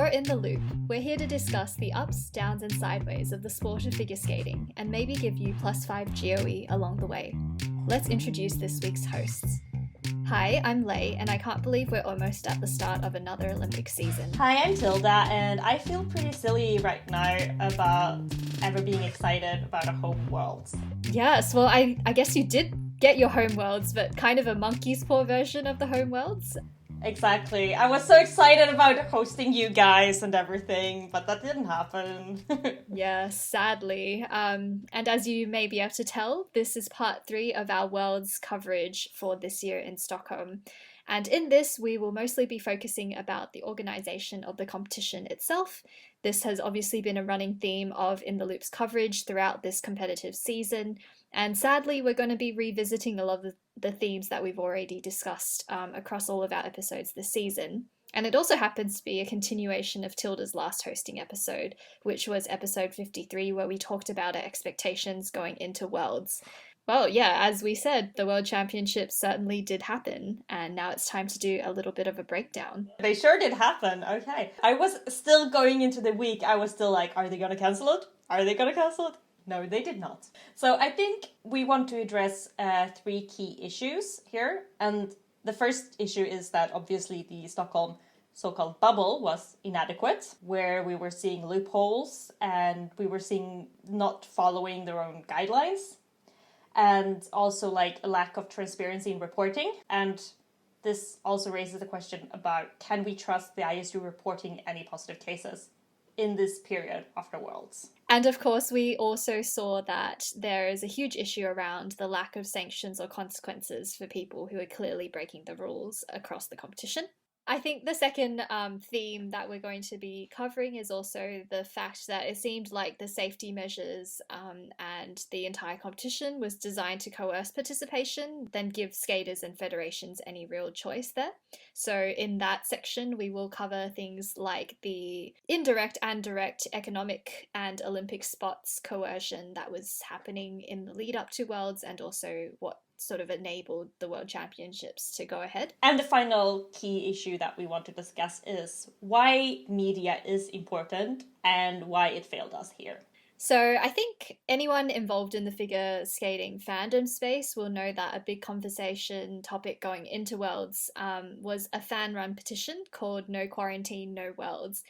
You're in the loop. We're here to discuss the ups, downs, and sideways of the sport of figure skating and maybe give you +5 GOE along the way. Let's introduce this week's hosts. Hi, I'm Lae, and I can't believe we're almost at the start of another Olympic season. Hi, I'm Tilda, and I feel pretty silly right now about ever being excited about a home worlds. Yes, well, I guess you did get your home worlds, but kind of a monkey's paw version of the home worlds. Exactly. I was so excited about hosting you guys and everything, but that didn't happen. Yeah, sadly. And as you may be able to tell, this is part 3 of our Worlds coverage for this year in Stockholm. And in this, we will mostly be focusing about the organisation of the competition itself. This has obviously been a running theme of In the Loop's coverage throughout this competitive season. And sadly, we're going to be revisiting a lot of the themes that we've already discussed across all of our episodes this season. And it also happens to be a continuation of Tilda's last hosting episode, which was episode 53, where we talked about our expectations going into Worlds. Well, yeah, as we said, the World Championships certainly did happen, and now it's time to do a little bit of a breakdown. They sure did happen, okay. I was still going into the week, I was still like, are they gonna cancel it? Are they gonna cancel it? No, they did not. So I think we want to address 3 key issues here, and the first issue is that obviously the Stockholm so-called bubble was inadequate, where we were seeing loopholes and we were seeing not following their own guidelines, and also like a lack of transparency in reporting. And this also raises the question about, can we trust the ISU reporting any positive cases in this period after Worlds? And of course, we also saw that there is a huge issue around the lack of sanctions or consequences for people who are clearly breaking the rules across the competition. I think the second theme that we're going to be covering is also the fact that it seemed like the safety measures and the entire competition was designed to coerce participation, then give skaters and federations any real choice there. So in that section, we will cover things like the indirect and direct economic and Olympic spots coercion that was happening in the lead up to Worlds, and also what sort of enabled the World Championships to go ahead. And the final key issue that we want to discuss is why media is important and why it failed us here. So I think anyone involved in the figure skating fandom space will know that a big conversation topic going into Worlds was a fan-run petition called No Quarantine, No Worlds,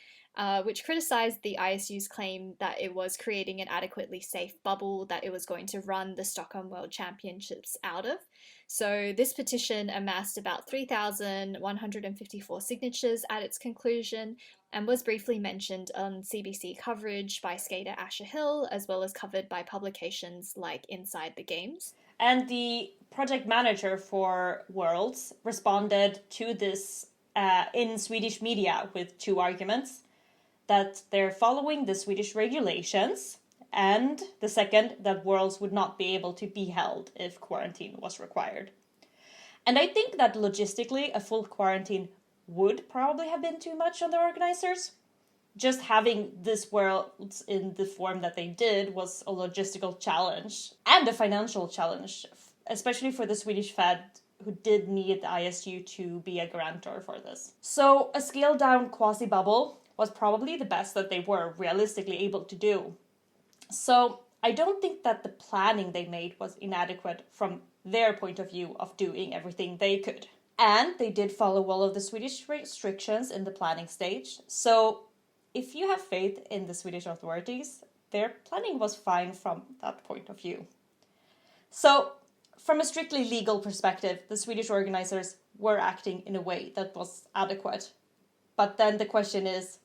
which criticised the ISU's claim that it was creating an adequately safe bubble that it was going to run the Stockholm World Championships out of. So this petition amassed about 3,154 signatures at its conclusion and was briefly mentioned on CBC coverage by skater Asher Hill, as well as covered by publications like Inside the Games. And the project manager for Worlds responded to this in Swedish media with 2 arguments: that they're following the Swedish regulations, and the second, that Worlds would not be able to be held if quarantine was required. And I think that logistically, a full quarantine would probably have been too much on the organizers. Just having this Worlds in the form that they did was a logistical challenge and a financial challenge, especially for the Swedish Fed, who did need the ISU to be a guarantor for this. So a scaled down quasi-bubble was probably the best that they were realistically able to do. So I don't think that the planning they made was inadequate from their point of view of doing everything they could. And they did follow all of the Swedish restrictions in the planning stage. So if you have faith in the Swedish authorities, their planning was fine from that point of view. So from a strictly legal perspective, the Swedish organizers were acting in a way that was adequate. But then the question is,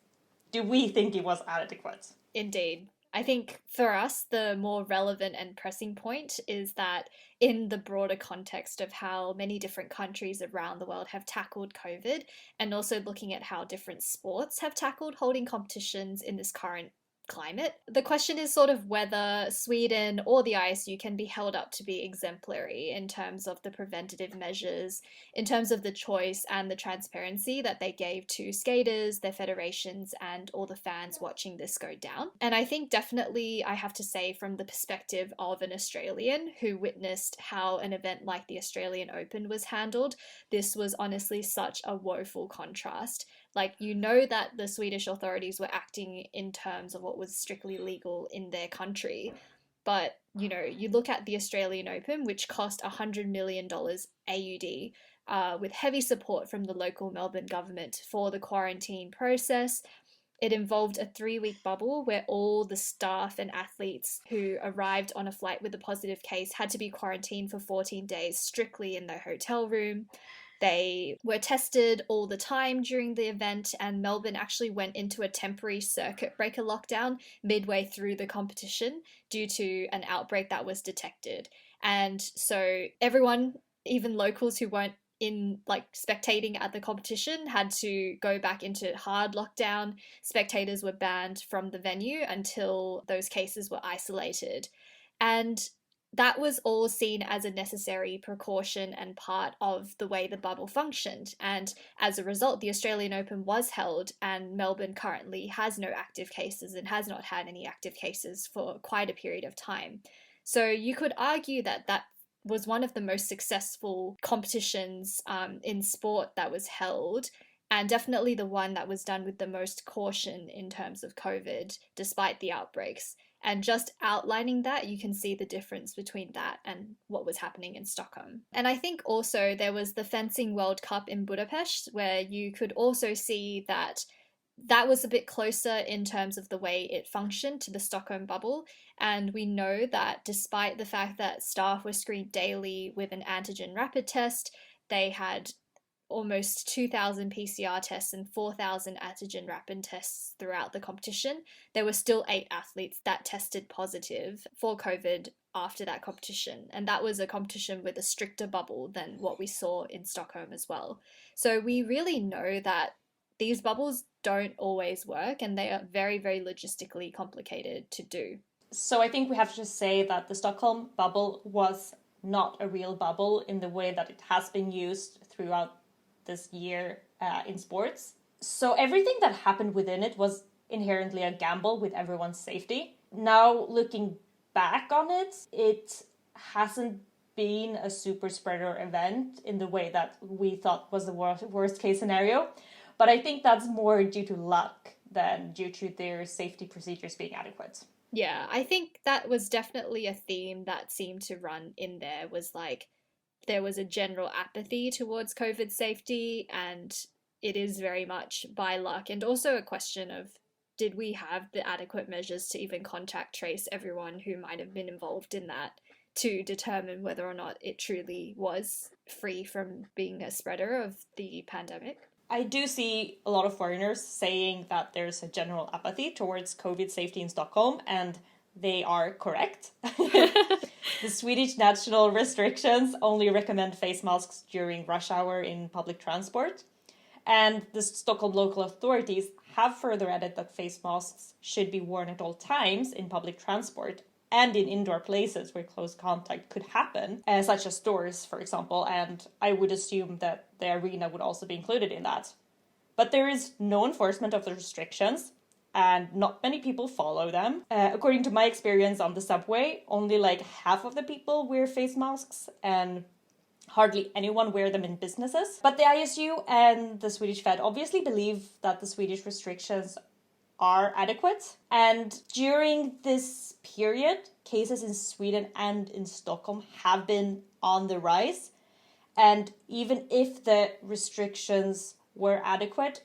do we think it was adequate? Indeed. I think for us, the more relevant and pressing point is that in the broader context of how many different countries around the world have tackled COVID, and also looking at how different sports have tackled holding competitions in this current climate, the question is sort of whether Sweden or the ISU can be held up to be exemplary in terms of the preventative measures, in terms of the choice and the transparency that they gave to skaters, their federations, and all the fans watching this go down. And I think definitely I have to say, from the perspective of an Australian who witnessed how an event like the Australian Open was handled, this was honestly such a woeful contrast. Like, you know that the Swedish authorities were acting in terms of what was strictly legal in their country. But, you look at the Australian Open, which cost $100 million AUD, with heavy support from the local Melbourne government for the quarantine process. It involved a 3-week bubble where all the staff and athletes who arrived on a flight with a positive case had to be quarantined for 14 days strictly in their hotel room. They were tested all the time during the event, and Melbourne actually went into a temporary circuit breaker lockdown midway through the competition due to an outbreak that was detected. And so everyone, even locals who weren't in like spectating at the competition, had to go back into hard lockdown. Spectators were banned from the venue until those cases were isolated. And that was all seen as a necessary precaution and part of the way the bubble functioned. And as a result, the Australian Open was held, and Melbourne currently has no active cases and has not had any active cases for quite a period of time. So you could argue that that was one of the most successful competitions in sport that was held, and definitely the one that was done with the most caution in terms of COVID, despite the outbreaks. And just outlining that, you can see the difference between that and what was happening in Stockholm. And I think also there was the Fencing World Cup in Budapest, where you could also see that that was a bit closer in terms of the way it functioned to the Stockholm bubble. And we know that despite the fact that staff were screened daily with an antigen rapid test, they had almost 2,000 PCR tests and 4,000 antigen rapid tests throughout the competition. There were still 8 athletes that tested positive for COVID after that competition. And that was a competition with a stricter bubble than what we saw in Stockholm as well. So we really know that these bubbles don't always work, and they are very, very logistically complicated to do. So I think we have to say that the Stockholm bubble was not a real bubble in the way that it has been used throughout this year in sports. So everything that happened within it was inherently a gamble with everyone's safety. Now, looking back on it, it hasn't been a super spreader event in the way that we thought was the worst case scenario. But I think that's more due to luck than due to their safety procedures being adequate. Yeah, I think that was definitely a theme that seemed to run in there, was like there was a general apathy towards COVID safety, and it is very much by luck, and also a question of, did we have the adequate measures to even contact trace everyone who might have been involved in that to determine whether or not it truly was free from being a spreader of the pandemic? I do see a lot of foreigners saying that there's a general apathy towards COVID safety in Stockholm, and they are correct. The Swedish national restrictions only recommend face masks during rush hour in public transport. And the Stockholm local authorities have further added that face masks should be worn at all times in public transport and in indoor places where close contact could happen, such as stores, for example, and I would assume that the arena would also be included in that. But there is no enforcement of the restrictions, and not many people follow them. According to my experience on the subway, only like half of the people wear face masks, and hardly anyone wear them in businesses. But the ISU and the Swedish Fed obviously believe that the Swedish restrictions are adequate. And during this period, cases in Sweden and in Stockholm have been on the rise. And even if the restrictions were adequate,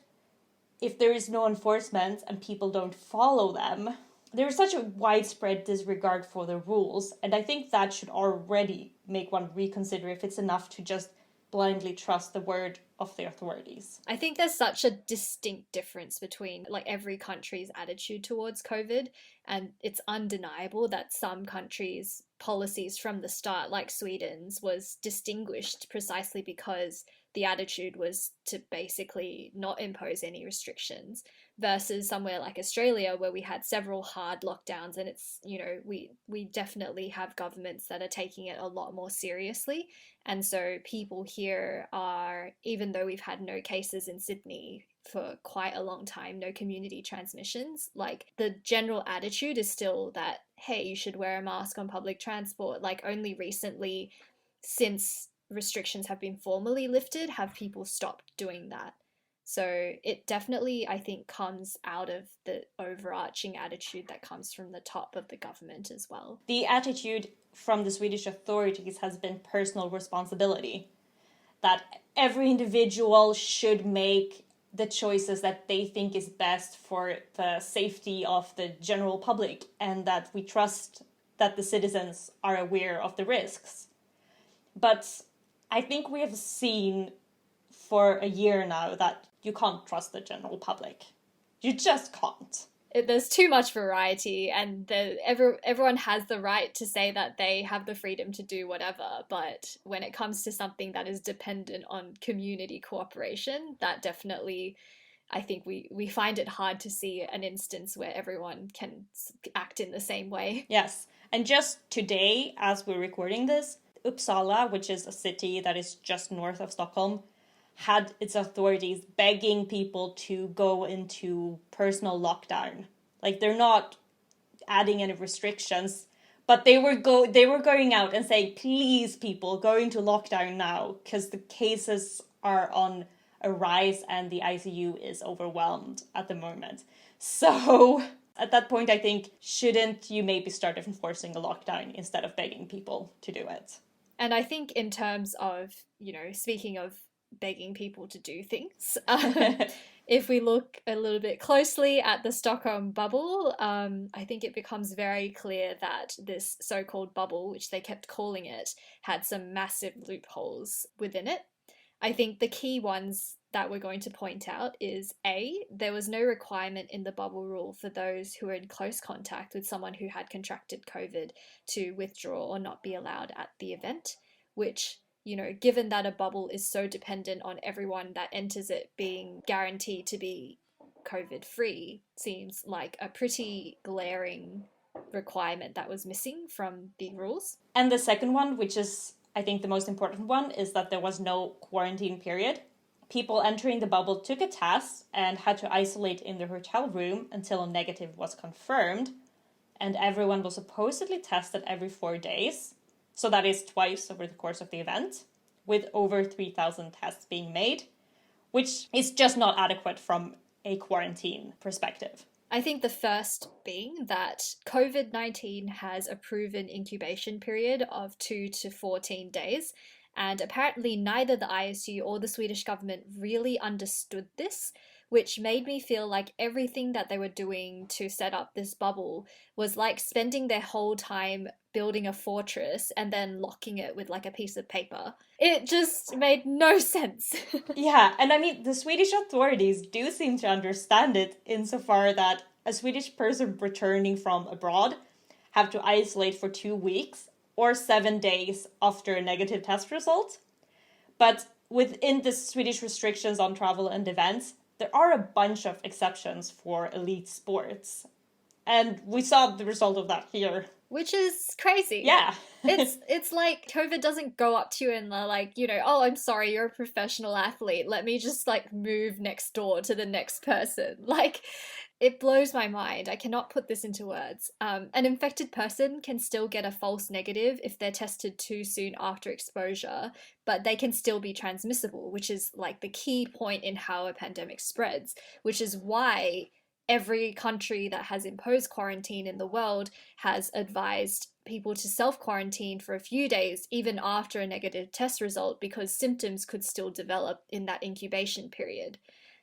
if there is no enforcement and people don't follow them, there is such a widespread disregard for the rules. And I think that should already make one reconsider if it's enough to just blindly trust the word of the authorities. I think there's such a distinct difference between like every country's attitude towards COVID, and it's undeniable that some countries' policies from the start, like Sweden's, was distinguished precisely because the attitude was to basically not impose any restrictions, versus somewhere like Australia, where we had several hard lockdowns, and it's, we definitely have governments that are taking it a lot more seriously. And so people here are, even though we've had no cases in Sydney for quite a long time, no community transmissions, like the general attitude is still that, hey, you should wear a mask on public transport. Like only recently, since restrictions have been formally lifted, have people stopped doing that. So it definitely, I think, comes out of the overarching attitude that comes from the top of the government as well. The attitude from the Swedish authorities has been personal responsibility, that every individual should make the choices that they think is best for the safety of the general public, and that we trust that the citizens are aware of the risks. But I think we have seen for a year now that you can't trust the general public. You just can't. There's too much variety, and everyone has the right to say that they have the freedom to do whatever, but when it comes to something that is dependent on community cooperation, that definitely, I think we find it hard to see an instance where everyone can act in the same way. Yes, and just today, as we're recording this, Uppsala, which is a city that is just north of Stockholm, had its authorities begging people to go into personal lockdown. Like, they're not adding any restrictions, but they were going out and saying, please, people, go into lockdown now, because the cases are on a rise and the ICU is overwhelmed at the moment. So at that point, I think, shouldn't you maybe start enforcing a lockdown instead of begging people to do it? And I think in terms of, speaking of begging people to do things, if we look a little bit closely at the Stockholm bubble, I think it becomes very clear that this so-called bubble, which they kept calling it, had some massive loopholes within it. I think the key ones that we're going to point out is A, there was no requirement in the bubble rule for those who were in close contact with someone who had contracted COVID to withdraw or not be allowed at the event, which, given that a bubble is so dependent on everyone that enters it being guaranteed to be COVID free, seems like a pretty glaring requirement that was missing from the rules. And the second one, which is, I think, the most important one, is that there was no quarantine period. People entering the bubble took a test and had to isolate in their hotel room until a negative was confirmed. And everyone was supposedly tested every 4 days. So that is twice over the course of the event, with over 3,000 tests being made, which is just not adequate from a quarantine perspective. I think the first being that COVID-19 has a proven incubation period of 2 to 14 days, and apparently neither the ISU or the Swedish government really understood this, which made me feel like everything that they were doing to set up this bubble was like spending their whole time building a fortress and then locking it with like a piece of paper. It just made no sense. Yeah, and I mean, the Swedish authorities do seem to understand it insofar that a Swedish person returning from abroad have to isolate for 2 weeks or 7 days after a negative test result. But within the Swedish restrictions on travel and events, there are a bunch of exceptions for elite sports. And we saw the result of that here. Which is crazy. Yeah. It's like COVID doesn't go up to you and they're like, oh, I'm sorry, you're a professional athlete. Let me just like move next door to the next person. Like, it blows my mind. I cannot put this into words. An infected person can still get a false negative if they're tested too soon after exposure, but they can still be transmissible, which is like the key point in how a pandemic spreads, which is why every country that has imposed quarantine in the world has advised people to self-quarantine for a few days, even after a negative test result, because symptoms could still develop in that incubation period.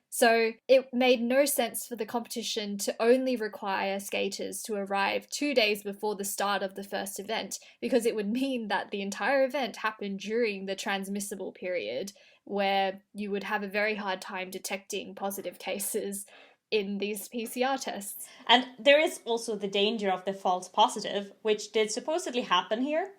So it made no sense for the competition to only require skaters to arrive 2 days before the start of the first event, because it would mean that the entire event happened during the transmissible period, where you would have a very hard time detecting positive cases in these PCR tests. And there is also the danger of the false positive, which did supposedly happen here.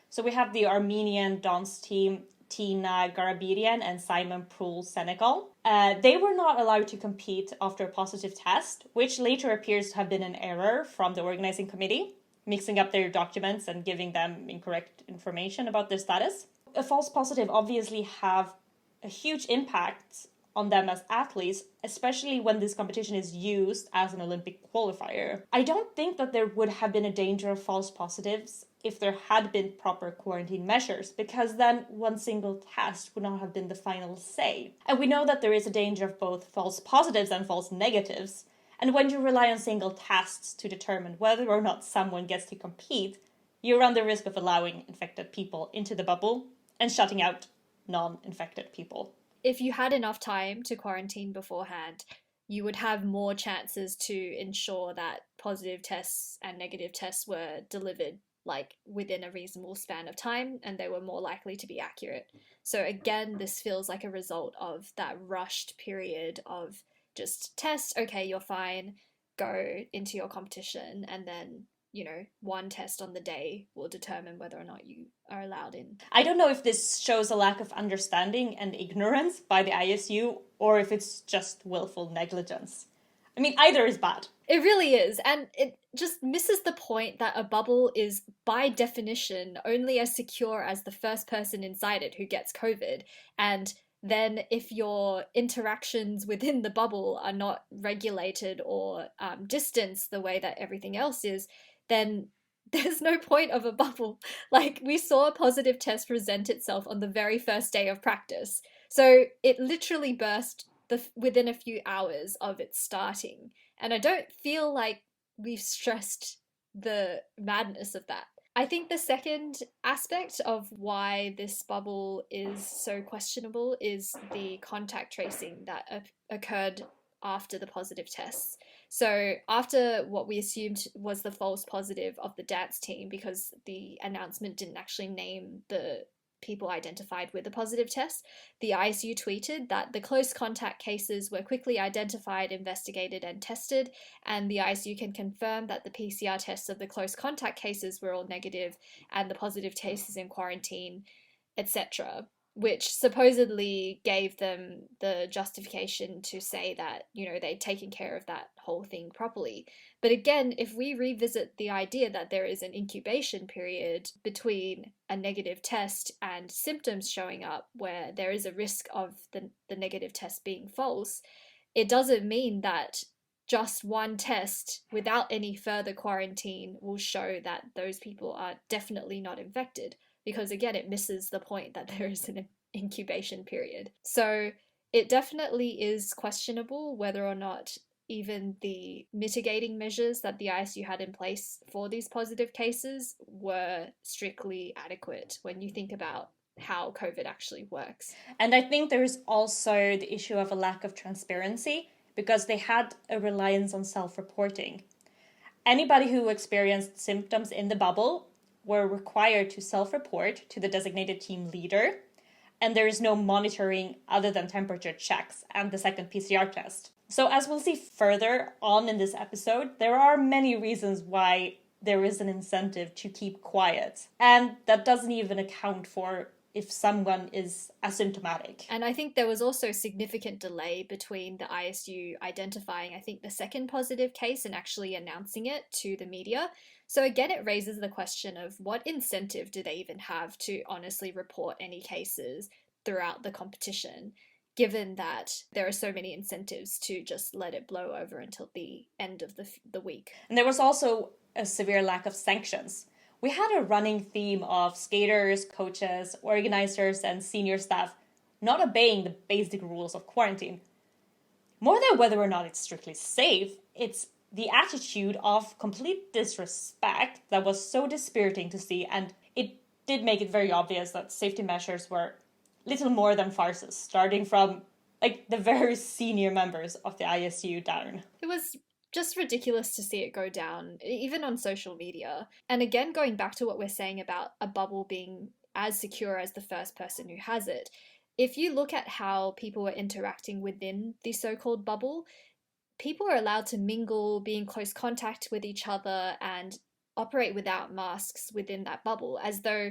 So we have the Armenian dance team, Tina Garabirian and Simon Proul Senegal. They were not allowed to compete after a positive test, which later appears to have been an error from the organizing committee, mixing up their documents and giving them incorrect information about their status. A false positive obviously have a huge impact on them as athletes, especially when this competition is used as an Olympic qualifier. I don't think that there would have been a danger of false positives if there had been proper quarantine measures, because then one single test would not have been the final say. And we know that there is a danger of both false positives and false negatives. And when you rely on single tests to determine whether or not someone gets to compete, you run the risk of allowing infected people into the bubble and shutting out non-infected people. If you had enough time to quarantine beforehand, you would have more chances to ensure that positive tests and negative tests were delivered like within a reasonable span of time, and they were more likely to be accurate. So again, this feels like a result of that rushed period of just test, okay, you're fine, go into your competition, and then one test on the day will determine whether or not you are allowed in. I don't know if this shows a lack of understanding and ignorance by the ISU or if it's just willful negligence. I mean, either is bad. It really is, and it just misses the point that a bubble is, by definition, only as secure as the first person inside it who gets COVID. And then if your interactions within the bubble are not regulated or distanced the way that everything else is, then there's no point of a bubble. Like, we saw a positive test present itself on the very first day of practice. So it literally burst within a few hours of it starting. And I don't feel like we've stressed the madness of that. I think the second aspect of why this bubble is so questionable is the contact tracing that occurred after the positive tests. So after what we assumed was the false positive of the dance team, because the announcement didn't actually name the people identified with a positive test, the ISU tweeted that the close contact cases were quickly identified, investigated, and tested, and the ISU can confirm that the PCR tests of the close contact cases were all negative and the positive cases in quarantine, etc., which supposedly gave them the justification to say that, they'd taken care of that whole thing properly. But again, if we revisit the idea that there is an incubation period between a negative test and symptoms showing up, where there is a risk of the negative test being false, it doesn't mean that just one test without any further quarantine will show that those people are definitely not infected. Because again, it misses the point that there is an incubation period. So it definitely is questionable whether or not even the mitigating measures that the ISU had in place for these positive cases were strictly adequate when you think about how COVID actually works. And I think there's also the issue of a lack of transparency, because they had a reliance on self-reporting. Anybody who experienced symptoms in the bubble were required to self-report to the designated team leader, and there is no monitoring other than temperature checks and the second PCR test. So as we'll see further on in this episode, there are many reasons why there is an incentive to keep quiet, and that doesn't even account for if someone is asymptomatic. And I think there was also significant delay between the ISU identifying, I think, the second positive case and actually announcing it to the media. So again, it raises the question of what incentive do they even have to honestly report any cases throughout the competition, given that there are so many incentives to just let it blow over until the end of the week. And there was also a severe lack of sanctions. We had a running theme of skaters, coaches, organizers, and senior staff not obeying the basic rules of quarantine. More than whether or not it's strictly safe, it's the attitude of complete disrespect that was so dispiriting to see, and it did make it very obvious that safety measures were little more than farces, starting from the very senior members of the ISU down. It was just ridiculous to see it go down, even on social media. And again, going back to what we're saying about a bubble being as secure as the first person who has it, if you look at how people were interacting within the so-called bubble, people are allowed to mingle, be in close contact with each other, and operate without masks within that bubble, as though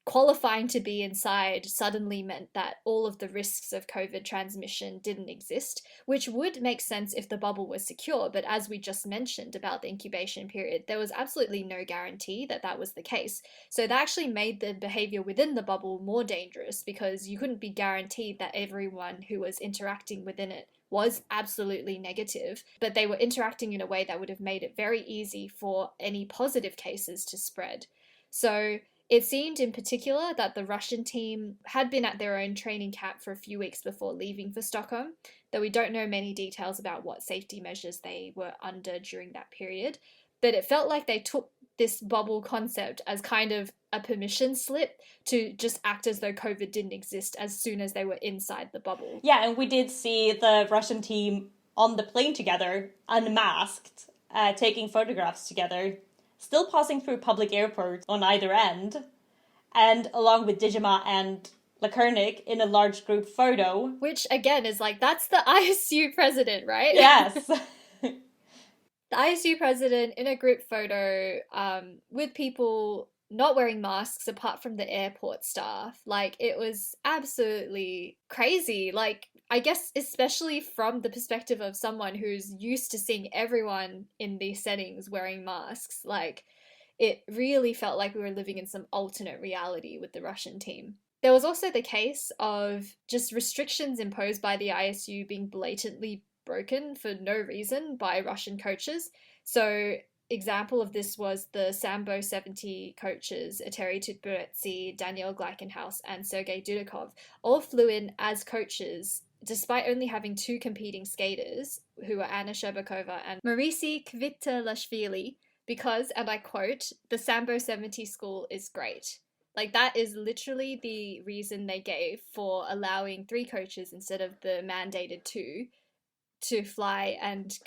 qualifying to be inside suddenly meant that all of the risks of COVID transmission didn't exist, which would make sense if the bubble was secure. But as we just mentioned about the incubation period, there was absolutely no guarantee that that was the case. So that actually made the behavior within the bubble more dangerous, because you couldn't be guaranteed that everyone who was interacting within it was absolutely negative, but they were interacting in a way that would have made it very easy for any positive cases to spread. So it seemed in particular that the Russian team had been at their own training camp for a few weeks before leaving for Stockholm, though we don't know many details about what safety measures they were under during that period. But it felt like they took this bubble concept as kind of a permission slip to just act as though COVID didn't exist as soon as they were inside the bubble. Yeah, and we did see the Russian team on the plane together, unmasked, taking photographs together, still passing through public airports on either end, and along with Dijima and Lakernik in a large group photo. Which, again, is like, that's the ISU president, right? Yes. The ISU president in a group photo with people not wearing masks apart from the airport staff. Like, it was absolutely crazy. Like, I guess especially from the perspective of someone who's used to seeing everyone in these settings wearing masks. Like, it really felt like we were living in some alternate reality with the Russian team. There was also the case of just restrictions imposed by the ISU being blatantly broken for no reason by Russian coaches. So, example of this was the Sambo 70 coaches, Eteri Tutberetsi, Daniel Gleichenhaus, and Sergei Dudikov, all flew in as coaches despite only having two competing skaters, who were Anna Sherbakova and Marisi Kvittelashvili, because, and I quote, the Sambo 70 school is great. Like, that is literally the reason they gave for allowing three coaches instead of the mandated two to fly and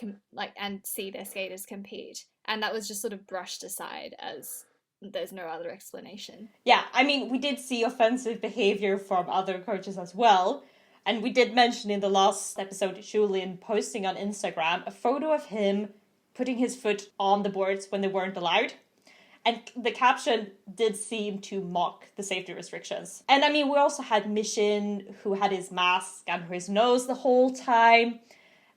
see their skaters compete. And that was just sort of brushed aside as there's no other explanation. Yeah, I mean, we did see offensive behavior from other coaches as well. And we did mention in the last episode, Julian posting on Instagram a photo of him putting his foot on the boards when they weren't allowed. And the caption did seem to mock the safety restrictions. And I mean, we also had Mishin, who had his mask under his nose the whole time.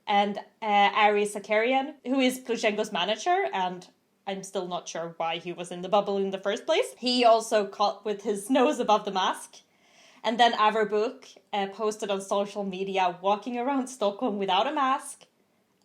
And Ari Zakarian, who is Plushenko's manager, and I'm still not sure why he was in the bubble in the first place. He also caught with his nose above the mask. And then Averbuk posted on social media walking around Stockholm without a mask.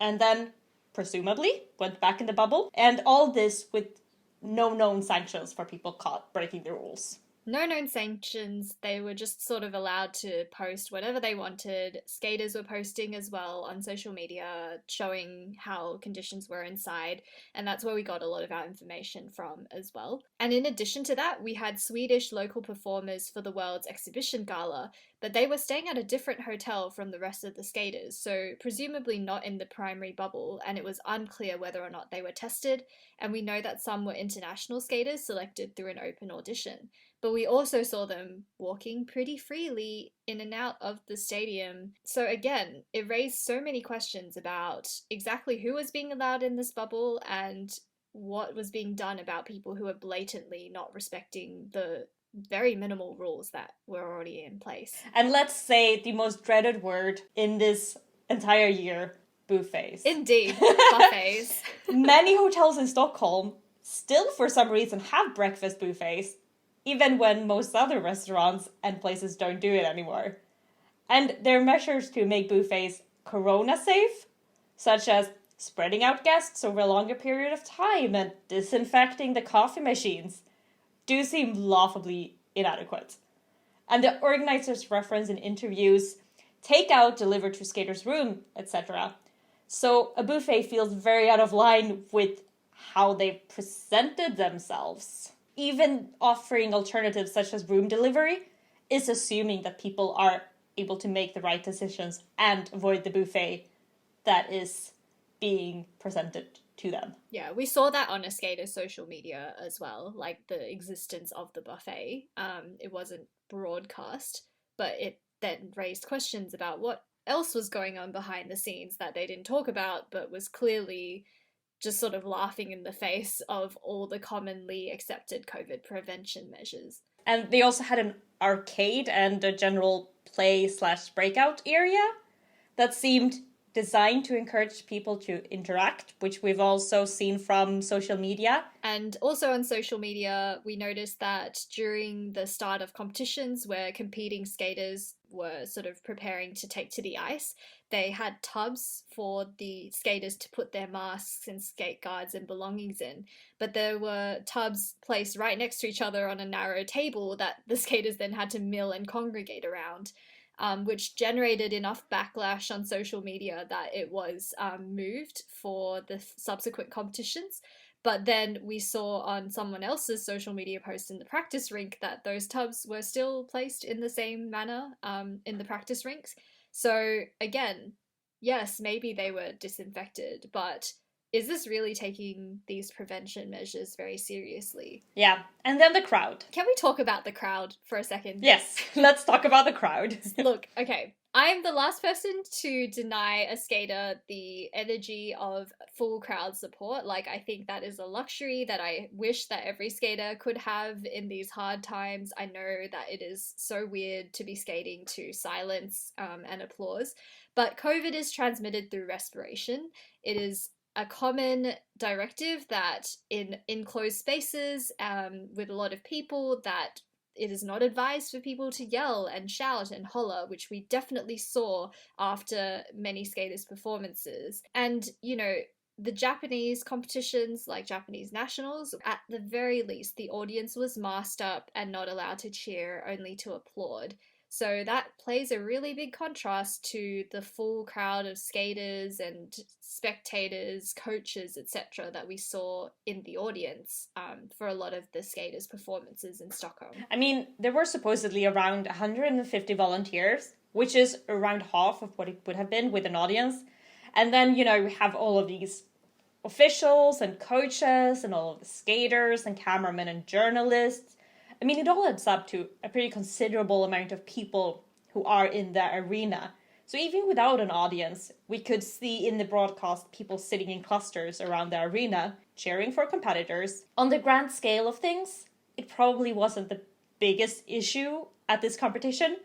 And then, presumably, went back in the bubble. And all this with no known sanctions for people caught breaking the rules. No known sanctions. They were just sort of allowed to post whatever they wanted. Skaters were posting as well on social media, showing how conditions were inside, and that's where we got a lot of our information from as well. And in addition to that, we had Swedish local performers for the World's Exhibition Gala, but they were staying at a different hotel from the rest of the skaters, so presumably not in the primary bubble, and it was unclear whether or not they were tested, and we know that some were international skaters selected through an open audition. But we also saw them walking pretty freely in and out of the stadium. So again, it raised so many questions about exactly who was being allowed in this bubble and what was being done about people who were blatantly not respecting the very minimal rules that were already in place. And let's say the most dreaded word in this entire year, buffets. Indeed, buffets. Many hotels in Stockholm still, for some reason, have breakfast buffets, even when most other restaurants and places don't do it anymore. And there are measures to make buffets corona safe, such as spreading out guests over a longer period of time and disinfecting the coffee machines, do seem laughably inadequate. And the organizers reference in interviews takeout delivered to skaters' room, etc. So a buffet feels very out of line with how they presented themselves. Even offering alternatives such as room delivery is assuming that people are able to make the right decisions and avoid the buffet that is being presented to them. Yeah, we saw that on a skater's social media as well, like the existence of the buffet. It wasn't broadcast, but it then raised questions about what else was going on behind the scenes that they didn't talk about, but was clearly just sort of laughing in the face of all the commonly accepted COVID prevention measures. And they also had an arcade and a general play/breakout area that seemed designed to encourage people to interact, which we've also seen from social media. And also on social media, we noticed that during the start of competitions where competing skaters were sort of preparing to take to the ice, they had tubs for the skaters to put their masks and skate guards and belongings in. But there were tubs placed right next to each other on a narrow table that the skaters then had to mill and congregate around. Which generated enough backlash on social media that it was moved for the subsequent competitions. But then we saw on someone else's social media post in the practice rink that those tubs were still placed in the same manner in the practice rinks. So again, yes, maybe they were disinfected, but is this really taking these prevention measures very seriously? Yeah, and then the crowd. Can we talk about the crowd for a second? Yes, let's talk about the crowd. Look, okay, I'm the last person to deny a skater the energy of full crowd support. Like, I think that is a luxury that I wish that every skater could have in these hard times. I know that it is so weird to be skating to silence and applause, but COVID is transmitted through respiration. It is a common directive that in enclosed spaces with a lot of people, that it is not advised for people to yell and shout and holler, which we definitely saw after many skaters' performances. And, you know, the Japanese competitions, like Japanese nationals, at the very least, the audience was masked up and not allowed to cheer, only to applaud. So that plays a really big contrast to the full crowd of skaters and spectators, coaches, etc. that we saw in the audience for a lot of the skaters' performances in Stockholm. I mean, there were supposedly around 150 volunteers, which is around half of what it would have been with an audience. And then, you know, we have all of these officials and coaches and all of the skaters and cameramen and journalists. I mean, it all adds up to a pretty considerable amount of people who are in the arena. So even without an audience, we could see in the broadcast people sitting in clusters around the arena, cheering for competitors. On the grand scale of things, it probably wasn't the biggest issue at this competition,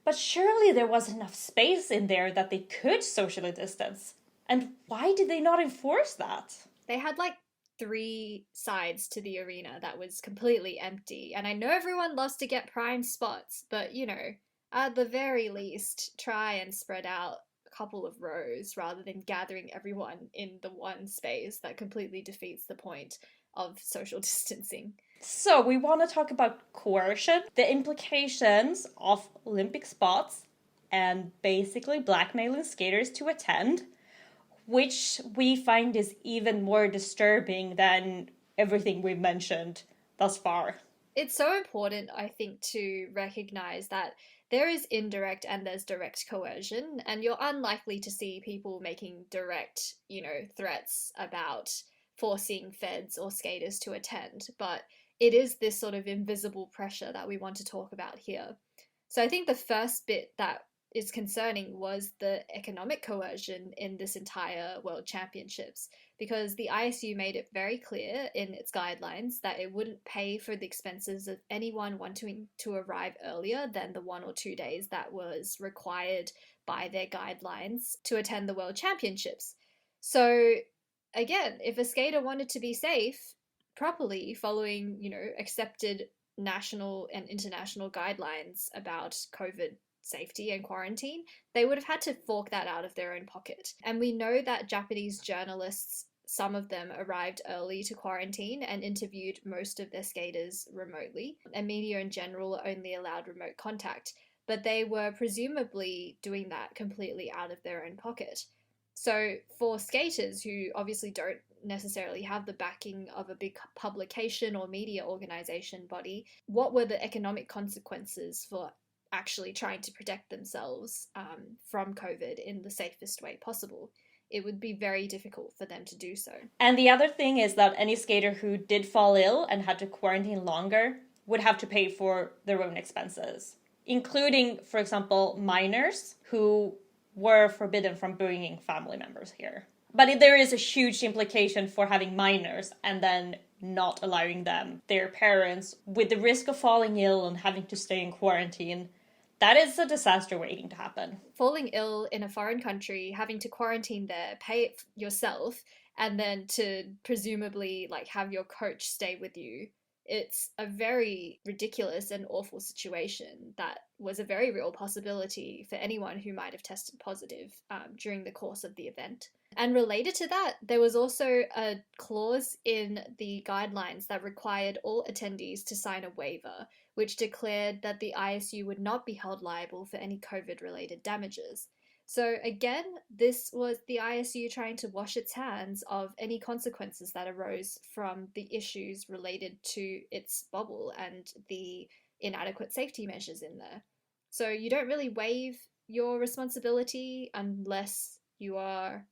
but surely there was enough space in there that they could socially distance. And why did they not enforce that? They had like 3 sides to the arena that was completely empty. And I know everyone loves to get prime spots, but you know, at the very least, try and spread out a couple of rows rather than gathering everyone in the one space. That completely defeats the point of social distancing. So we want to talk about coercion, the implications of Olympic spots, and basically blackmailing skaters to attend, which we find is even more disturbing than everything we've mentioned thus far. It's so important, I think, to recognize that there is indirect and there's direct coercion, and you're unlikely to see people making direct, you know, threats about forcing feds or skaters to attend, but it is this sort of invisible pressure that we want to talk about here. So I think the first bit that is concerning was the economic coercion in this entire World Championships, because the ISU made it very clear in its guidelines that it wouldn't pay for the expenses of anyone wanting to arrive earlier than the 1 or 2 days that was required by their guidelines to attend the World Championships. So again, if a skater wanted to be safe properly, following, you know, accepted national and international guidelines about COVID safety and quarantine, they would have had to fork that out of their own pocket. And we know that Japanese journalists, some of them arrived early to quarantine and interviewed most of their skaters remotely, and media in general only allowed remote contact, but they were presumably doing that completely out of their own pocket. So for skaters who obviously don't necessarily have the backing of a big publication or media organization body, what were the economic consequences for actually trying to protect themselves from COVID in the safest way possible? It would be very difficult for them to do so. And the other thing is that any skater who did fall ill and had to quarantine longer would have to pay for their own expenses, including, for example, minors who were forbidden from bringing family members here. But there is a huge implication for having minors and then not allowing them, their parents, with the risk of falling ill and having to stay in quarantine. That is a disaster waiting to happen. Falling ill in a foreign country, having to quarantine there, pay it yourself, and then to presumably like have your coach stay with you. It's a very ridiculous and awful situation that was a very real possibility for anyone who might have tested positive during the course of the event. And related to that, there was also a clause in the guidelines that required all attendees to sign a waiver, which declared that the ISU would not be held liable for any COVID-related damages. So again, this was the ISU trying to wash its hands of any consequences that arose from the issues related to its bubble and the inadequate safety measures in there. So you don't really waive your responsibility unless you are,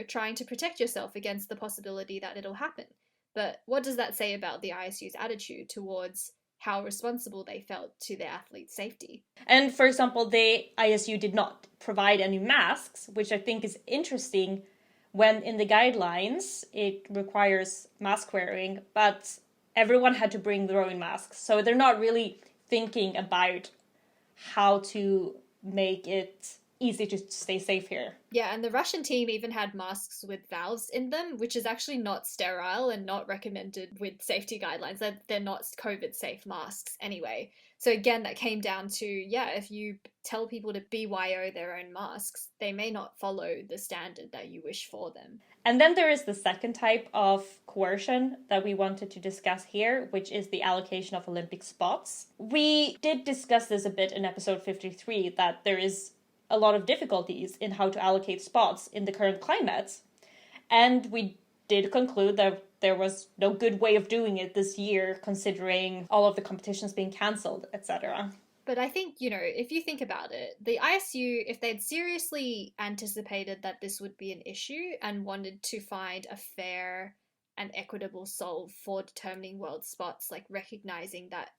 trying to protect yourself against the possibility that it'll happen. But what does that say about the ISU's attitude towards how responsible they felt to their athletes' safety? And for example, the ISU did not provide any masks, which I think is interesting when in the guidelines it requires mask wearing, but everyone had to bring their own masks. So they're not really thinking about how to make it easy to stay safe here. Yeah, and the Russian team even had masks with valves in them, which is actually not sterile and not recommended with safety guidelines. They're not COVID safe masks anyway. So again, that came down to, if you tell people to BYO their own masks, they may not follow the standard that you wish for them. And then there is the second type of coercion that we wanted to discuss here, which is the allocation of Olympic spots. We did discuss this a bit in episode 53, that there is a lot of difficulties in how to allocate spots in the current climate. And we did conclude that there was no good way of doing it this year, considering all of the competitions being cancelled, etc. But I think, if you think about it, the ISU, if they'd seriously anticipated that this would be an issue and wanted to find a fair and equitable solve for determining world spots, like recognizing that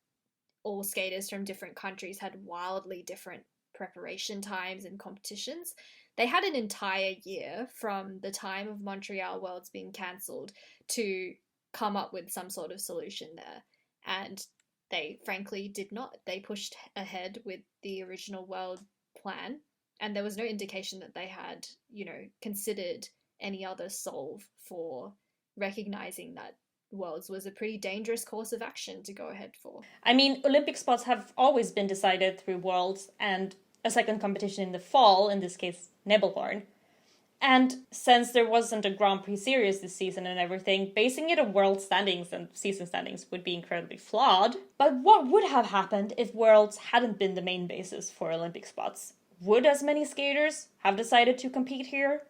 all skaters from different countries had wildly different preparation times and competitions, they had an entire year from the time of Montreal Worlds being cancelled to come up with some sort of solution there. And they frankly did not. They pushed ahead with the original world plan, and there was no indication that they had, considered any other solve for recognizing that Worlds was a pretty dangerous course of action to go ahead for. I mean, Olympic spots have always been decided through Worlds and a second competition in the fall, in this case, Nebelhorn. And since there wasn't a Grand Prix series this season and everything, basing it on world standings and season standings would be incredibly flawed. But what would have happened if Worlds hadn't been the main basis for Olympic spots? Would as many skaters have decided to compete here?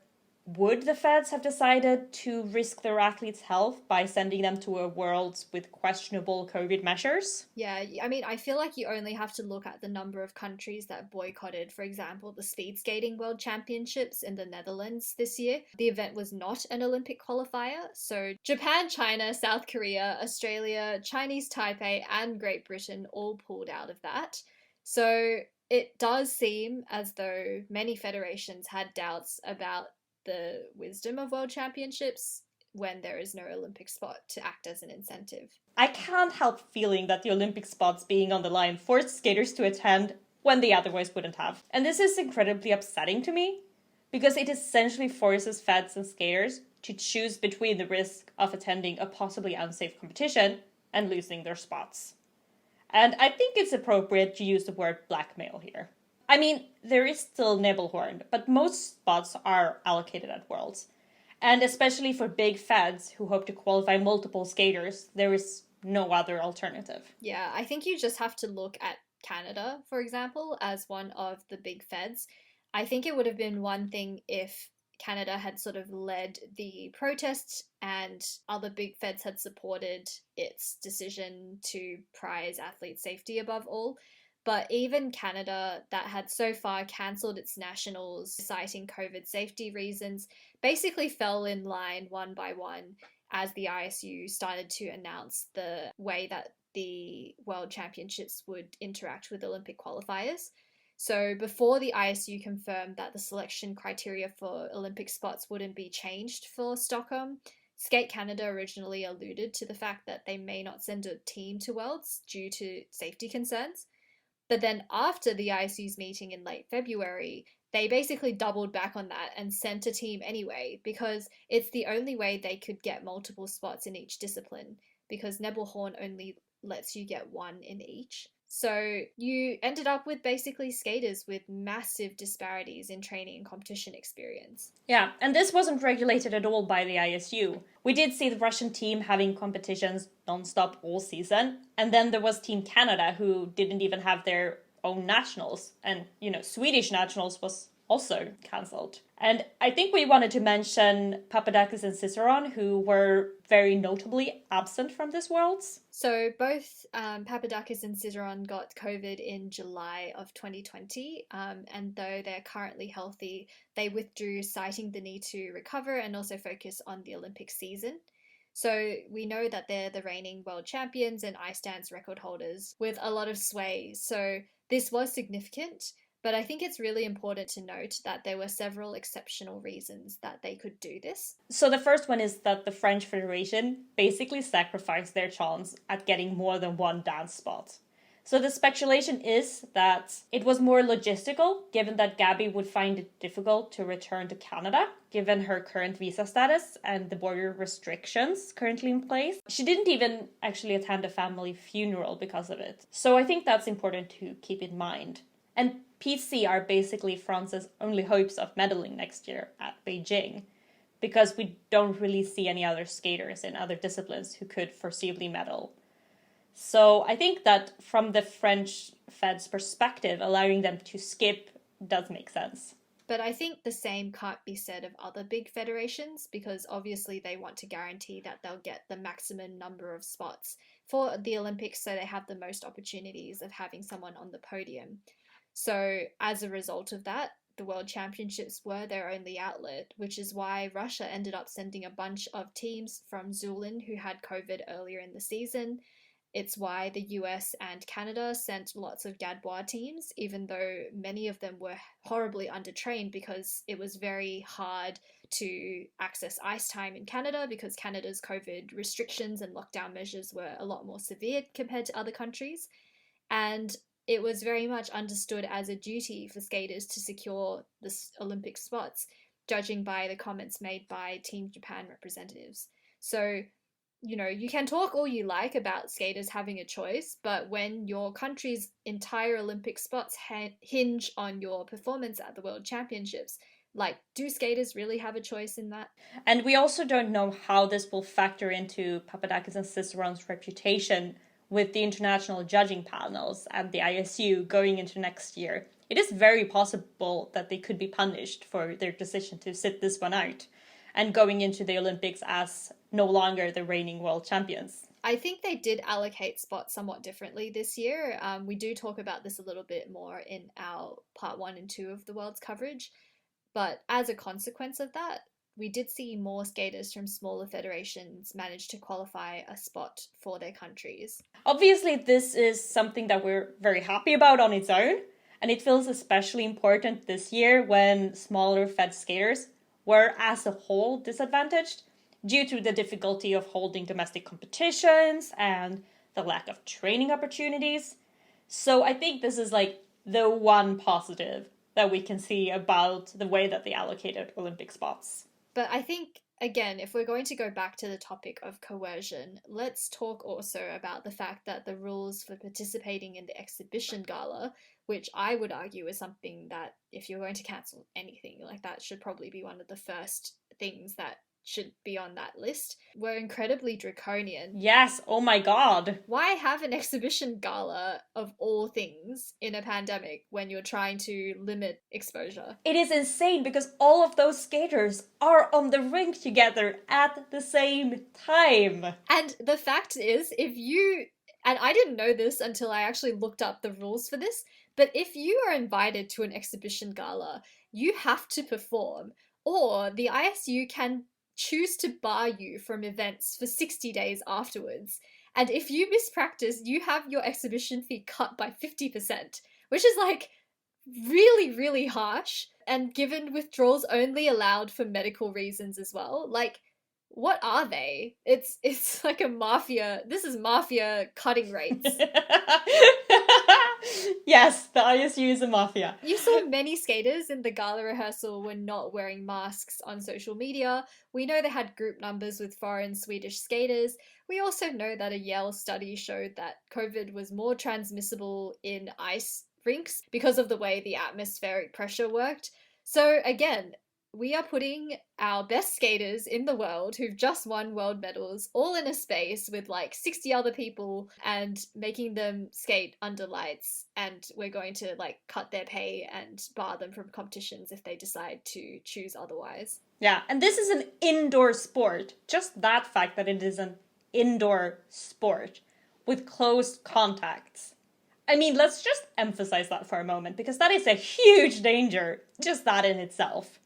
Would the feds have decided to risk their athletes' health by sending them to a Worlds with questionable COVID measures? Yeah, I mean, I feel like you only have to look at the number of countries that boycotted, for example, the Speed Skating World Championships in the Netherlands this year. The event was not an Olympic qualifier, so Japan, China, South Korea, Australia, Chinese Taipei, and Great Britain all pulled out of that. So it does seem as though many federations had doubts about the wisdom of world championships when there is no Olympic spot to act as an incentive. I can't help feeling that the Olympic spots being on the line forced skaters to attend when they otherwise wouldn't have. And this is incredibly upsetting to me, because it essentially forces feds and skaters to choose between the risk of attending a possibly unsafe competition and losing their spots. And I think it's appropriate to use the word blackmail here. I mean, there is still Nebelhorn, but most spots are allocated at Worlds. And especially for big feds who hope to qualify multiple skaters, there is no other alternative. Yeah, I think you just have to look at Canada, for example, as one of the big feds. I think it would have been one thing if Canada had sort of led the protests and other big feds had supported its decision to prize athlete safety above all. But even Canada, that had so far cancelled its nationals, citing COVID safety reasons, basically fell in line one by one as the ISU started to announce the way that the World Championships would interact with Olympic qualifiers. So before the ISU confirmed that the selection criteria for Olympic spots wouldn't be changed for Stockholm, Skate Canada originally alluded to the fact that they may not send a team to Worlds due to safety concerns. But then after the ISU's meeting in late February, they basically doubled back on that and sent a team anyway, because it's the only way they could get multiple spots in each discipline, because Nebelhorn only lets you get one in each. So you ended up with basically skaters with massive disparities in training and competition experience. Yeah, and this wasn't regulated at all by the ISU. We did see the Russian team having competitions non-stop all season, and then there was Team Canada, who didn't even have their own nationals, and, Swedish nationals was also cancelled. And I think we wanted to mention Papadakis and Ciceron, who were very notably absent from this Worlds. So both Papadakis and Ciceron got COVID in July of 2020, and though they're currently healthy, they withdrew, citing the need to recover and also focus on the Olympic season. So we know that they're the reigning world champions and ice dance record holders with a lot of sway. So this was significant, but I think it's really important to note that there were several exceptional reasons that they could do this. So the first one is that the French Federation basically sacrificed their chance at getting more than one dance spot. So the speculation is that it was more logistical, given that Gabby would find it difficult to return to Canada, given her current visa status and the border restrictions currently in place. She didn't even actually attend a family funeral because of it. So I think that's important to keep in mind. And PC are basically France's only hopes of medaling next year at Beijing, because we don't really see any other skaters in other disciplines who could foreseeably medal. So I think that from the French Fed's perspective, allowing them to skip does make sense. But I think the same can't be said of other big federations, because obviously they want to guarantee that they'll get the maximum number of spots for the Olympics, so they have the most opportunities of having someone on the podium. So as a result of that, the World Championships were their only outlet, which is why Russia ended up sending a bunch of teams from Zulin who had COVID earlier in the season. It's why the US and Canada sent lots of Gadbois teams, even though many of them were horribly undertrained, because it was very hard to access ice time in Canada, because Canada's COVID restrictions and lockdown measures were a lot more severe compared to other countries. And it was very much understood as a duty for skaters to secure the Olympic spots, judging by the comments made by Team Japan representatives. So, you can talk all you like about skaters having a choice, but when your country's entire Olympic spots hinge on your performance at the World Championships, do skaters really have a choice in that? And we also don't know how this will factor into Papadakis and Ciceron's reputation with the international judging panels and the ISU going into next year. It is very possible that they could be punished for their decision to sit this one out and going into the Olympics as no longer the reigning world champions. I think they did allocate spots somewhat differently this year. We do talk about this a little bit more in our part 1 and 2 of the world's coverage. But as a consequence of that, we did see more skaters from smaller federations manage to qualify a spot for their countries. Obviously, this is something that we're very happy about on its own, and it feels especially important this year when smaller fed skaters were as a whole disadvantaged due to the difficulty of holding domestic competitions and the lack of training opportunities. So I think this is the one positive that we can see about the way that they allocated Olympic spots. But I think, again, if we're going to go back to the topic of coercion, let's talk also about the fact that the rules for participating in the exhibition gala, which I would argue is something that if you're going to cancel anything, that should probably be one of the first things that should be on that list, were incredibly draconian. Yes, oh my god. Why have an exhibition gala of all things in a pandemic when you're trying to limit exposure? It is insane because all of those skaters are on the rink together at the same time. And the fact is, and I didn't know this until I actually looked up the rules for this, but if you are invited to an exhibition gala, you have to perform, or the ISU can choose to bar you from events for 60 days afterwards. And if you miss practice, you have your exhibition fee cut by 50%, which is really, really harsh. And given withdrawals only allowed for medical reasons as well, what are they? It's like a mafia. This is mafia cutting rates. Yes, the ISU is a mafia. You saw many skaters in the gala rehearsal were not wearing masks on social media. We know they had group numbers with foreign Swedish skaters. We also know that a Yale study showed that COVID was more transmissible in ice rinks because of the way the atmospheric pressure worked. So, again, we are putting our best skaters in the world who've just won world medals all in a space with like 60 other people and making them skate under lights, and we're going to like cut their pay and bar them from competitions if they decide to choose otherwise. Yeah, and this is an indoor sport. Just that fact that it is an indoor sport with close contacts. I mean, let's just emphasize that for a moment, because that is a huge danger, just that in itself.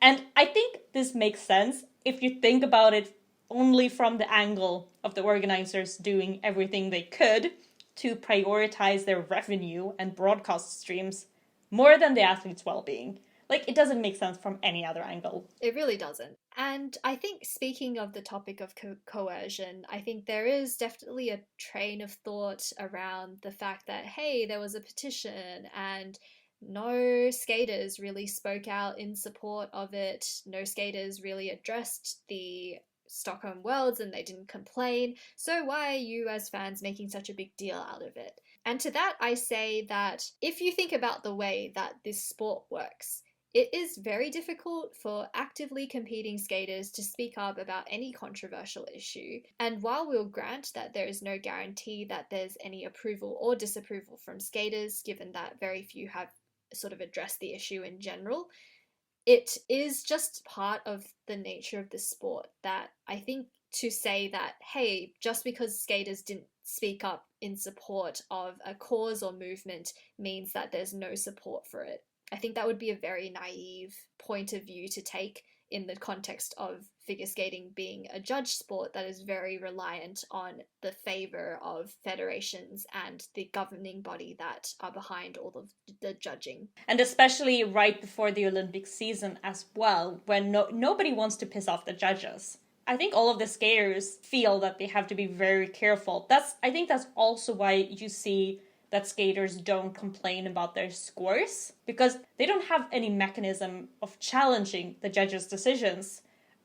And I think this makes sense if you think about it only from the angle of the organizers doing everything they could to prioritize their revenue and broadcast streams more than the athletes' well-being. Like, it doesn't make sense from any other angle. It really doesn't. And I think, speaking of the topic of coercion, I think there is definitely a train of thought around the fact that, hey, there was a petition and no skaters really spoke out in support of it. No skaters really addressed the Stockholm Worlds and they didn't complain. So why are you as fans making such a big deal out of it? And to that I say that if you think about the way that this sport works, it is very difficult for actively competing skaters to speak up about any controversial issue. And while we'll grant that there is no guarantee that there's any approval or disapproval from skaters, given that very few have sort of addressed the issue in general, it is just part of the nature of the sport that I think to say that, hey, just because skaters didn't speak up in support of a cause or movement means that there's no support for it. I think that would be a very naive point of view to take in the context of figure skating being a judge sport that is very reliant on the favor of federations and the governing body that are behind all of the judging. And especially right before the Olympic season as well, when nobody wants to piss off the judges. I think all of the skaters feel that they have to be very careful. I think that's also why you see that skaters don't complain about their scores, because they don't have any mechanism of challenging the judges' decisions.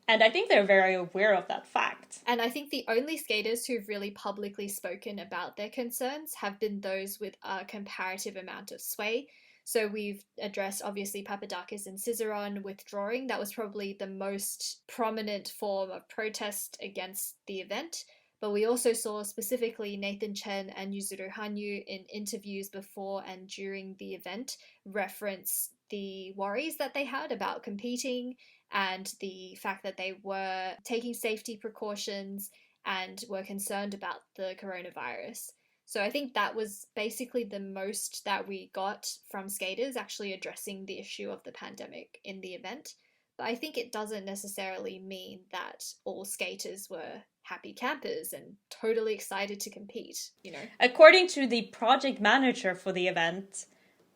And I think they're very aware of that fact. And I think the only skaters who've really publicly spoken about their concerns have been those with a comparative amount of sway. So we've addressed, obviously, Papadakis and Cizeron withdrawing. That was probably the most prominent form of protest against the event. But we also saw specifically Nathan Chen and Yuzuru Hanyu in interviews before and during the event reference the worries that they had about competing and the fact that they were taking safety precautions and were concerned about the coronavirus. So I think that was basically the most that we got from skaters actually addressing the issue of the pandemic in the event. But I think it doesn't necessarily mean that all skaters were happy campers and totally excited to compete, you know. According to the project manager for the event,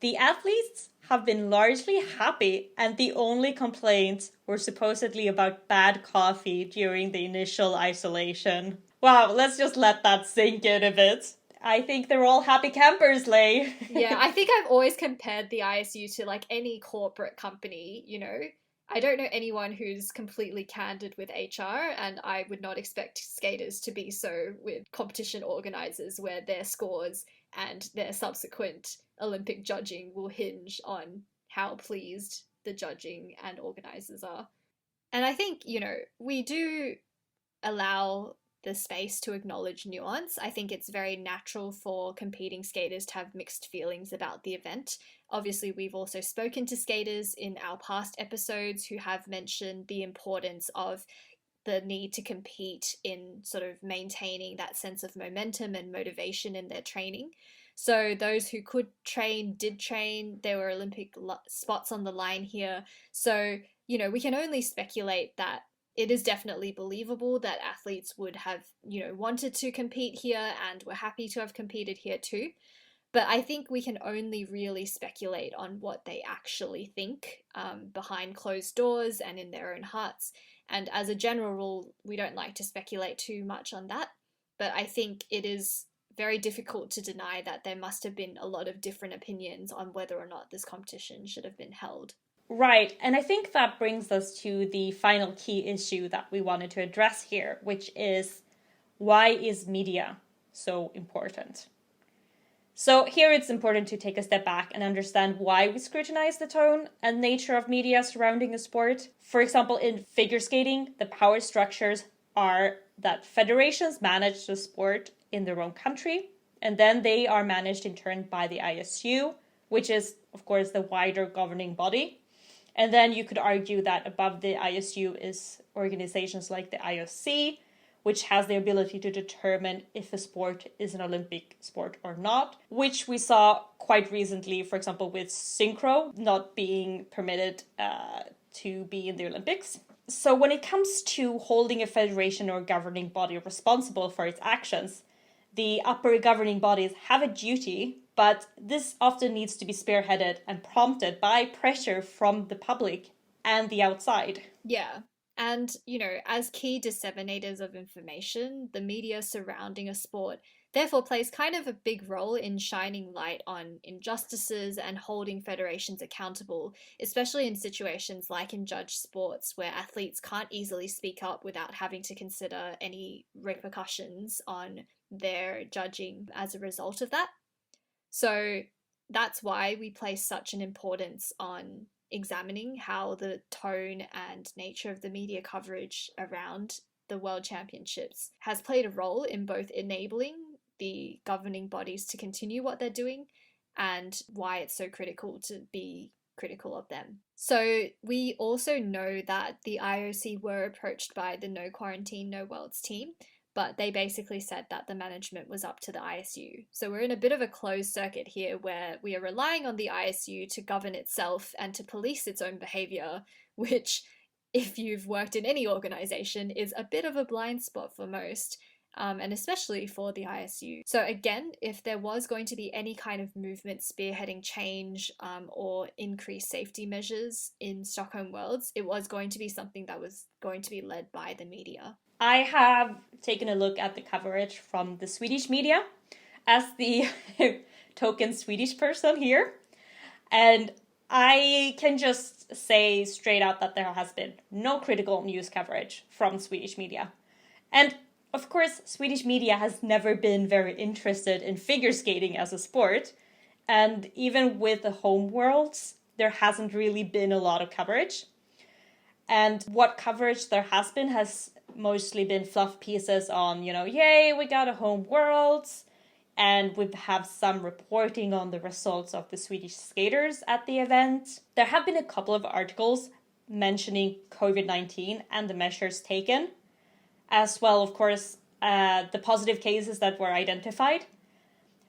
the athletes have been largely happy, and the only complaints were supposedly about bad coffee during the initial isolation. Wow, let's just let that sink in a bit. I think they're all happy campers, Lae. Yeah, I think I've always compared the ISU to like any corporate company, you know. I don't know anyone who's completely candid with HR, and I would not expect skaters to be so with competition organisers, where their scores and their subsequent Olympic judging will hinge on how pleased the judging and organisers are. And I think, you know, we do allow the space to acknowledge nuance. I think it's very natural for competing skaters to have mixed feelings about the event. Obviously, we've also spoken to skaters in our past episodes who have mentioned the importance of the need to compete in sort of maintaining that sense of momentum and motivation in their training. So those who could train did train. There were Olympic spots on the line here. So, you know, we can only speculate that it is definitely believable that athletes would have, you know, wanted to compete here and were happy to have competed here too. But I think we can only really speculate on what they actually think behind closed doors and in their own hearts. And as a general rule, we don't like to speculate too much on that. But I think it is very difficult to deny that there must have been a lot of different opinions on whether or not this competition should have been held. Right, and I think that brings us to the final key issue that we wanted to address here, which is, why is media so important? So here it's important to take a step back and understand why we scrutinize the tone and nature of media surrounding a sport. For example, in figure skating, the power structures are that federations manage the sport in their own country, and then they are managed in turn by the ISU, which is, of course, the wider governing body. And then you could argue that above the ISU is organizations like the IOC, which has the ability to determine if a sport is an Olympic sport or not, which we saw quite recently, for example, with synchro not being permitted to be in the Olympics. So when it comes to holding a federation or governing body responsible for its actions, the upper governing bodies have a duty, but this often needs to be spearheaded and prompted by pressure from the public and the outside. Yeah. And, as key disseminators of information, the media surrounding a sport therefore plays kind of a big role in shining light on injustices and holding federations accountable, especially in situations like in judge sports where athletes can't easily speak up without having to consider any repercussions on their judging as a result of that. So that's why we place such an importance on examining how the tone and nature of the media coverage around the World Championships has played a role in both enabling the governing bodies to continue what they're doing and why it's so critical to be critical of them. So we also know that the IOC were approached by the No Quarantine, No Worlds team, but they basically said that the management was up to the ISU. So we're in a bit of a closed circuit here where we are relying on the ISU to govern itself and to police its own behavior, which, if you've worked in any organization, is a bit of a blind spot for most, and especially for the ISU. So again, if there was going to be any kind of movement spearheading change or increased safety measures in Stockholm Worlds, it was going to be something that was going to be led by the media. I have taken a look at the coverage from the Swedish media as the token Swedish person here. And I can just say straight out that there has been no critical news coverage from Swedish media. And of course, Swedish media has never been very interested in figure skating as a sport. And even with the home worlds, there hasn't really been a lot of coverage. And what coverage there has mostly been fluff pieces on, yay, we got a home worlds. And we have some reporting on the results of the Swedish skaters at the event. There have been a couple of articles mentioning COVID-19 and the measures taken, as well, of course, the positive cases that were identified.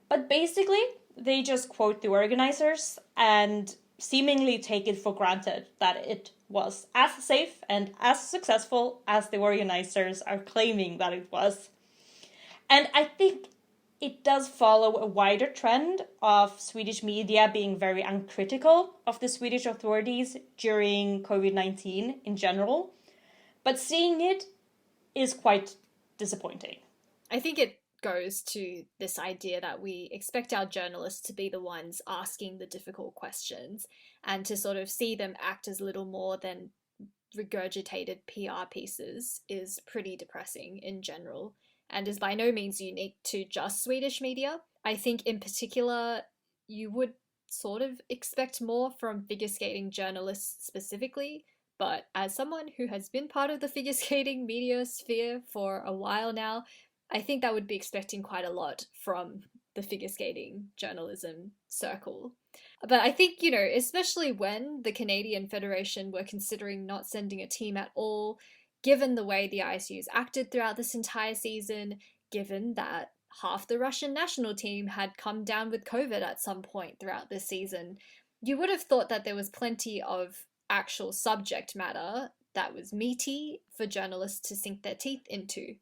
But basically, they just quote the organizers and seemingly take it for granted that it was as safe and as successful as the organizers are claiming that it was. And I think it does follow a wider trend of Swedish media being very uncritical of the Swedish authorities during COVID-19 in general. But seeing it is quite disappointing. I think it goes to this idea that we expect our journalists to be the ones asking the difficult questions and to sort of see them act as little more than regurgitated PR pieces is pretty depressing in general, and is by no means unique to just Swedish media. I think in particular, you would sort of expect more from figure skating journalists specifically, but as someone who has been part of the figure skating media sphere for a while now, I think that would be expecting quite a lot from the figure skating journalism circle. But I think, especially when the Canadian Federation were considering not sending a team at all, given the way the ISUs acted throughout this entire season, given that half the Russian national team had come down with COVID at some point throughout this season, you would have thought that there was plenty of actual subject matter that was meaty for journalists to sink their teeth into.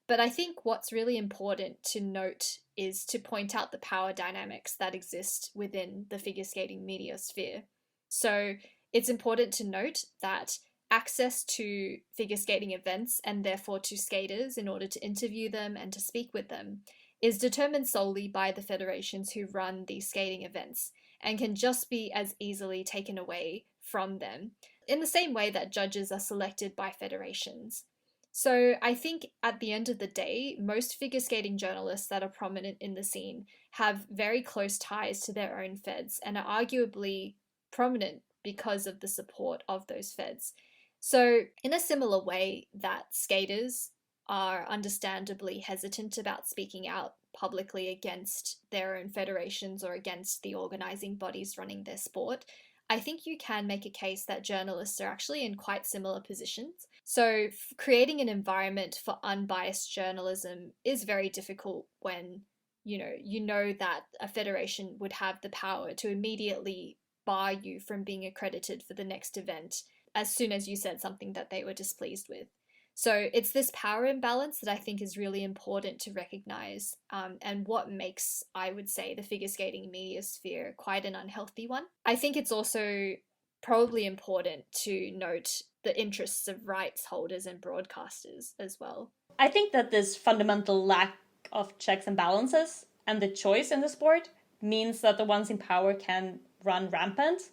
But I think what's really important to note is to point out the power dynamics that exist within the figure skating media sphere. So it's important to note that access to figure skating events and therefore to skaters in order to interview them and to speak with them is determined solely by the federations who run these skating events and can just be as easily taken away from them, in the same way that judges are selected by federations. So I think at the end of the day, most figure skating journalists that are prominent in the scene have very close ties to their own feds and are arguably prominent because of the support of those feds. So, in a similar way that skaters are understandably hesitant about speaking out publicly against their own federations or against the organizing bodies running their sport, I think you can make a case that journalists are actually in quite similar positions. So, creating an environment for unbiased journalism is very difficult when you know that a federation would have the power to immediately bar you from being accredited for the next event as soon as you said something that they were displeased with. So it's this power imbalance that I think is really important to recognize, and what makes, I would say, the figure skating media sphere quite an unhealthy one. I think it's also probably important to note the interests of rights holders and broadcasters as well. I think that this fundamental lack of checks and balances and the choice in the sport means that the ones in power can run rampant.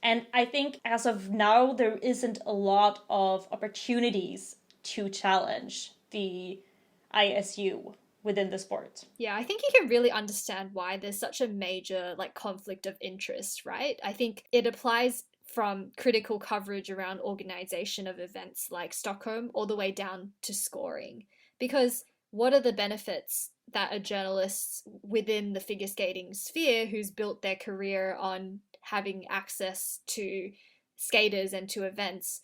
And I think as of now, there isn't a lot of opportunities to challenge the ISU within the sport. Yeah, I think you can really understand why there's such a major conflict of interest, right? I think it applies from critical coverage around organization of events like Stockholm all the way down to scoring. Because what are the benefits that a journalist within the figure skating sphere who's built their career on having access to skaters and to events,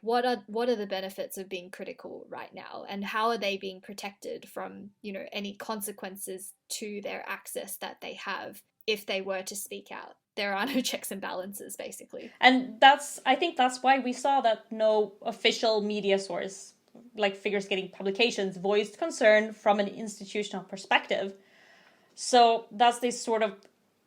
what are the benefits of being critical right now, and how are they being protected from any consequences to their access that they have if they were to speak out? There are no checks and balances, basically. And I think that's why we saw that no official media source like figure skating publications voiced concern from an institutional perspective. So thus they sort of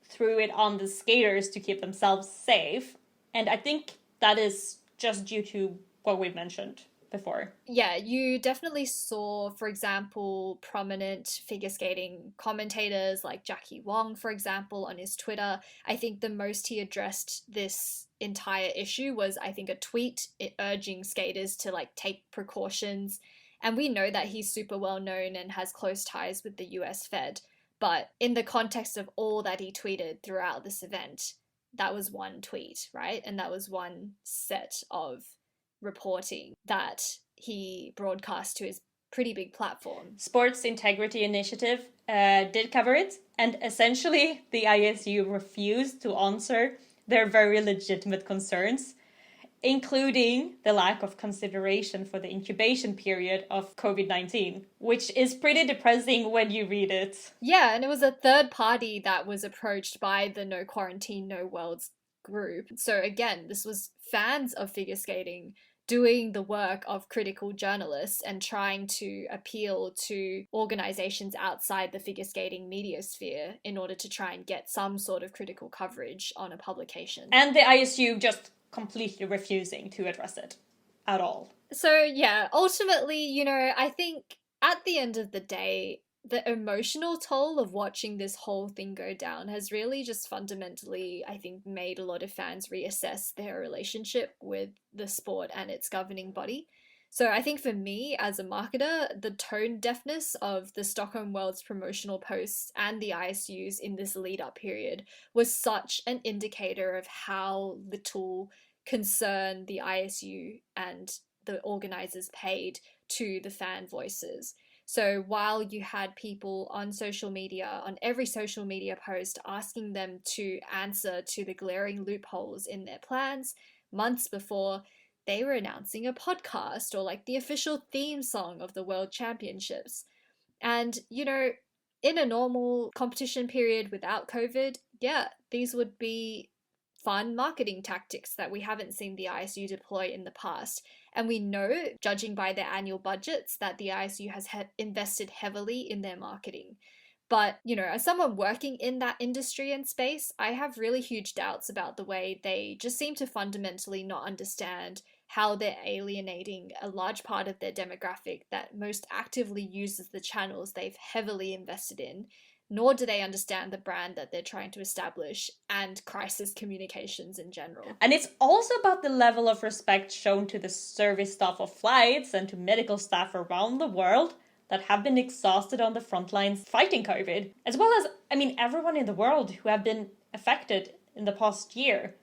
threw it on the skaters to keep themselves safe. And I think that is just due to what we've mentioned before. Yeah, you definitely saw, for example, prominent figure skating commentators like Jackie Wong, for example, on his Twitter. I think the most he addressed this entire issue was, I think, a tweet urging skaters to take precautions. And we know that he's super well known and has close ties with the US Fed. But in the context of all that he tweeted throughout this event, that was one tweet, right? And that was one set of reporting that he broadcast to his pretty big platform. Sports Integrity Initiative did cover it, and essentially the ISU refused to answer their very legitimate concerns, including the lack of consideration for the incubation period of COVID-19, which is pretty depressing when you read it. Yeah, and it was a third party that was approached by the No Quarantine, No Worlds group. So again, this was fans of figure skating doing the work of critical journalists and trying to appeal to organizations outside the figure skating media sphere in order to try and get some sort of critical coverage on a publication. And the ISU just completely refusing to address it at all. So yeah, ultimately, I think at the end of the day, the emotional toll of watching this whole thing go down has really just fundamentally, I think, made a lot of fans reassess their relationship with the sport and its governing body. So I think for me as a marketer, the tone deafness of the Stockholm World's promotional posts and the ISUs in this lead up period was such an indicator of how little concern the ISU and the organizers paid to the fan voices. So while you had people on social media, on every social media post, asking them to answer to the glaring loopholes in their plans, months before they were announcing a podcast or the official theme song of the World Championships. And, in a normal competition period without COVID, yeah, these would be fun marketing tactics that we haven't seen the ISU deploy in the past. And we know, judging by their annual budgets, that the ISU has invested heavily in their marketing. But, you know, as someone working in that industry and space, I have really huge doubts about the way they just seem to fundamentally not understand how they're alienating a large part of their demographic that most actively uses the channels they've heavily invested in, nor do they understand the brand that they're trying to establish and crisis communications in general. And it's also about the level of respect shown to the service staff of flights and to medical staff around the world that have been exhausted on the front lines fighting COVID, as well as, everyone in the world who have been affected in the past year.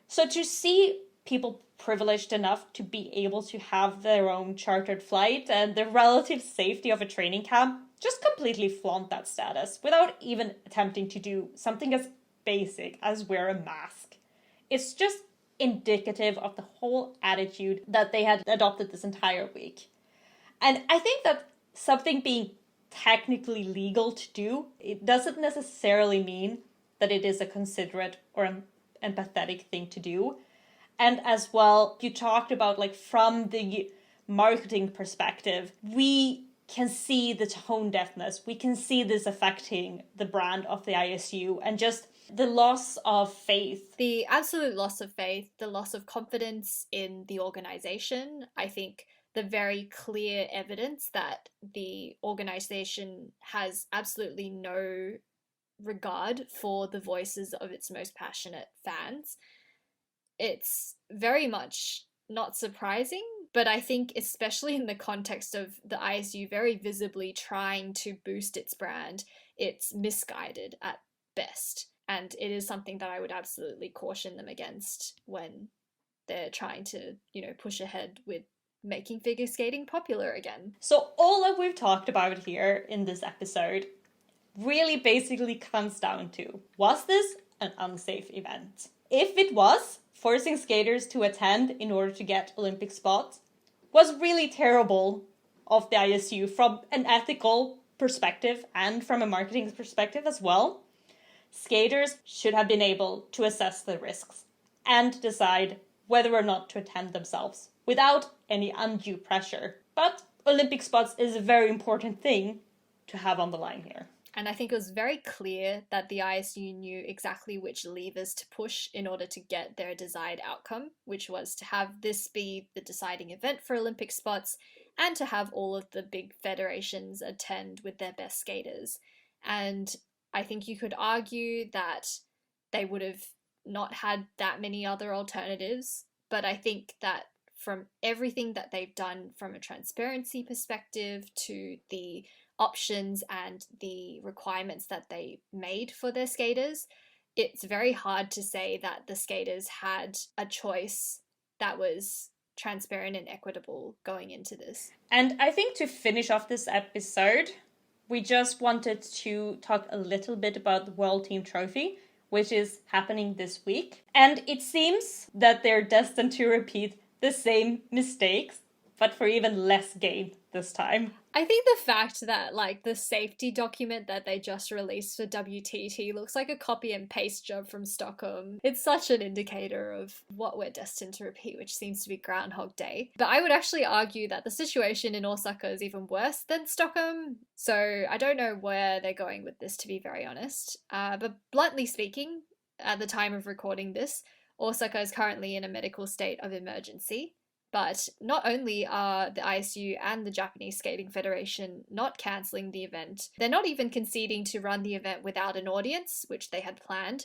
So to see people privileged enough to be able to have their own chartered flight and the relative safety of a training camp just completely flaunt that status without even attempting to do something as basic as wear a mask. It's just indicative of the whole attitude that they had adopted this entire week. And I think that something being technically legal to do, it doesn't necessarily mean that it is a considerate or an empathetic thing to do. And as well, you talked about from the marketing perspective, we can see the tone deafness. We can see this affecting the brand of the ISU and just the loss of faith. The absolute loss of faith, the loss of confidence in the organization. I think the very clear evidence that the organization has absolutely no regard for the voices of its most passionate fans. It's very much not surprising, but I think especially in the context of the ISU very visibly trying to boost its brand, it's misguided at best. And it is something that I would absolutely caution them against when they're trying to, push ahead with making figure skating popular again. So all that we've talked about here in this episode really basically comes down to, was this an unsafe event? If it was, forcing skaters to attend in order to get Olympic spots was really terrible of the ISU from an ethical perspective and from a marketing perspective as well. Skaters should have been able to assess the risks and decide whether or not to attend themselves without any undue pressure. But Olympic spots is a very important thing to have on the line here. And I think it was very clear that the ISU knew exactly which levers to push in order to get their desired outcome, which was to have this be the deciding event for Olympic spots and to have all of the big federations attend with their best skaters. And I think you could argue that they would have not had that many other alternatives, but I think that from everything that they've done from a transparency perspective to the options and the requirements that they made for their skaters, it's very hard to say that the skaters had a choice that was transparent and equitable going into this. And I think to finish off this episode, we just wanted to talk a little bit about the World Team Trophy, which is happening this week. And it seems that they're destined to repeat the same mistakes, but for even less gain this time. I think the fact that the safety document that they just released for WTT looks like a copy and paste job from Stockholm. It's such an indicator of what we're destined to repeat, which seems to be Groundhog Day. But I would actually argue that the situation in Osaka is even worse than Stockholm. So I don't know where they're going with this, to be very honest. But bluntly speaking, at the time of recording this, Osaka is currently in a medical state of emergency. But not only are the ISU and the Japanese Skating Federation not cancelling the event, they're not even conceding to run the event without an audience, which they had planned.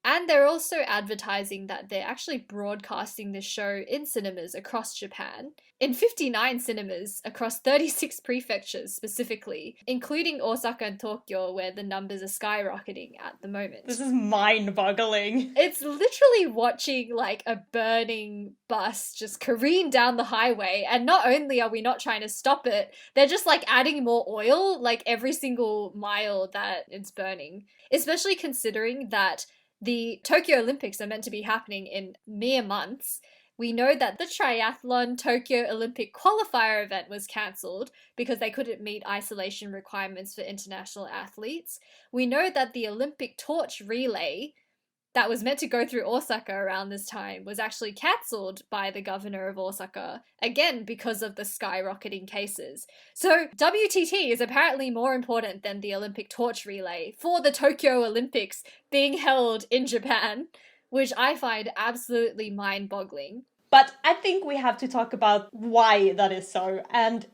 And they're also advertising that they're actually broadcasting the show in cinemas across Japan, in 59 cinemas across 36 prefectures specifically, including Osaka and Tokyo, where the numbers are skyrocketing at the moment. This is mind-boggling. It's literally watching a burning bus just careen down the highway, and not only are we not trying to stop it, they're just adding more oil every single mile that it's burning. Especially considering that the Tokyo Olympics are meant to be happening in mere months. We know that the triathlon Tokyo Olympic qualifier event was cancelled because they couldn't meet isolation requirements for international athletes. We know that the Olympic torch relay that was meant to go through Osaka around this time was actually cancelled by the governor of Osaka, again because of the skyrocketing cases. So WTT is apparently more important than the Olympic torch relay for the Tokyo Olympics being held in Japan, which I find absolutely mind-boggling. But I think we have to talk about why that is so. And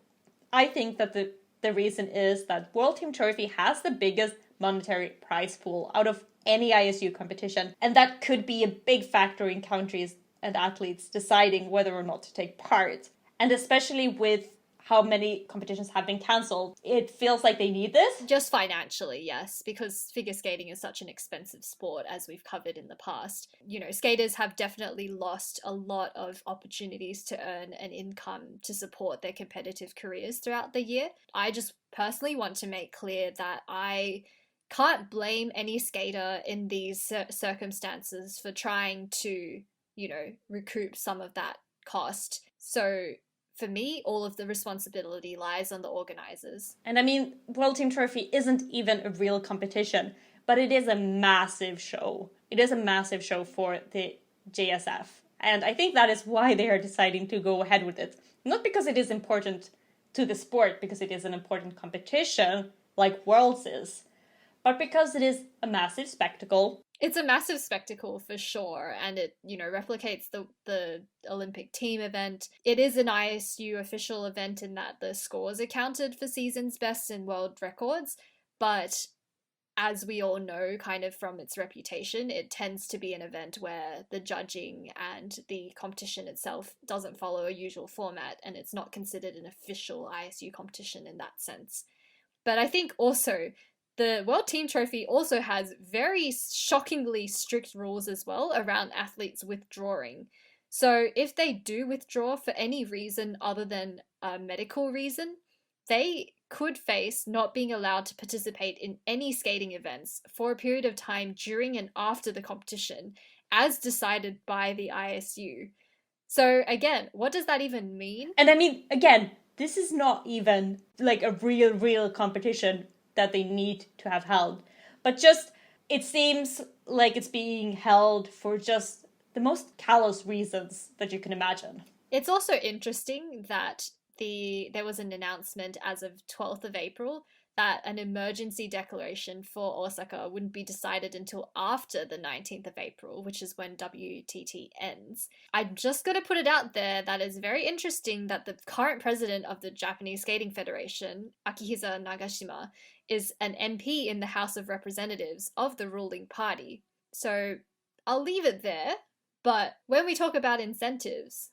I think that the reason is that World Team Trophy has the biggest monetary prize pool out of any ISU competition. And that could be a big factor in countries and athletes deciding whether or not to take part. And especially with how many competitions have been cancelled, it feels like they need this. Just financially, yes, because figure skating is such an expensive sport, as we've covered in the past. You know, skaters have definitely lost a lot of opportunities to earn an income to support their competitive careers throughout the year. I just personally want to make clear that I can't blame any skater in these circumstances for trying to, you know, recoup some of that cost. So for me, all of the responsibility lies on the organizers. And I mean, World Team Trophy isn't even a real competition, but it is a massive show. It is a massive show for the JSF. And I think that is why they are deciding to go ahead with it. Not because it is important to the sport, because it is an important competition like Worlds is, but because it is a massive spectacle. It's a massive spectacle for sure, and it, you know, replicates the Olympic team event. It is an ISU official event in that the scores are counted for season's best and world records, but as we all know, kind of from its reputation, it tends to be an event where the judging and the competition itself doesn't follow a usual format, and it's not considered an official ISU competition in that sense. But I think also the World Team Trophy also has very shockingly strict rules as well around athletes withdrawing. So if they do withdraw for any reason other than a medical reason, they could face not being allowed to participate in any skating events for a period of time during and after the competition, as decided by the ISU. So again, what does that even mean? And I mean, again, this is not even like a real competition that they need to have held. But just, it seems like it's being held for just the most callous reasons that you can imagine. It's also interesting that there was an announcement as of 12th of April that an emergency declaration for Osaka wouldn't be decided until after the 19th of April, which is when WTT ends. I'm just going to put it out there that it's very interesting that the current president of the Japanese Skating Federation, Akihisa Nagashima, is an MP in the House of Representatives of the ruling party. So I'll leave it there, but when we talk about incentives,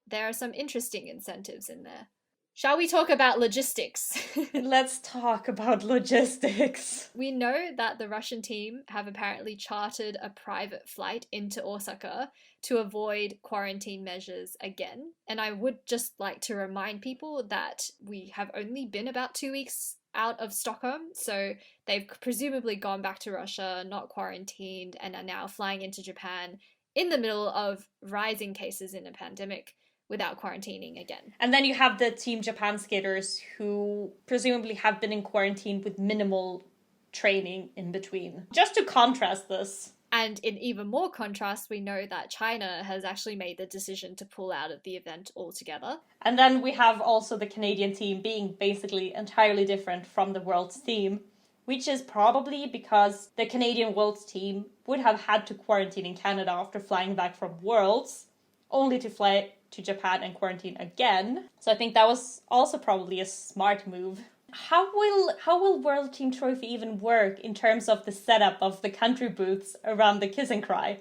there are some interesting incentives in there. Shall we talk about logistics? Let's talk about logistics. We know that the Russian team have apparently chartered a private flight into Osaka to avoid quarantine measures again. And I would just like to remind people that we have only been about 2 weeks out of Stockholm, so they've presumably gone back to Russia, not quarantined, and are now flying into Japan in the middle of rising cases in a pandemic, without quarantining again. And then you have the Team Japan skaters who presumably have been in quarantine with minimal training in between. Just to contrast this. And in even more contrast, we know that China has actually made the decision to pull out of the event altogether. And then we have also the Canadian team being basically entirely different from the World's team, which is probably because the Canadian World's team would have had to quarantine in Canada after flying back from Worlds, only to fly to Japan and quarantine again. So I think that was also probably a smart move. How will World Team Trophy even work in terms of the setup of the country booths around the Kiss and Cry?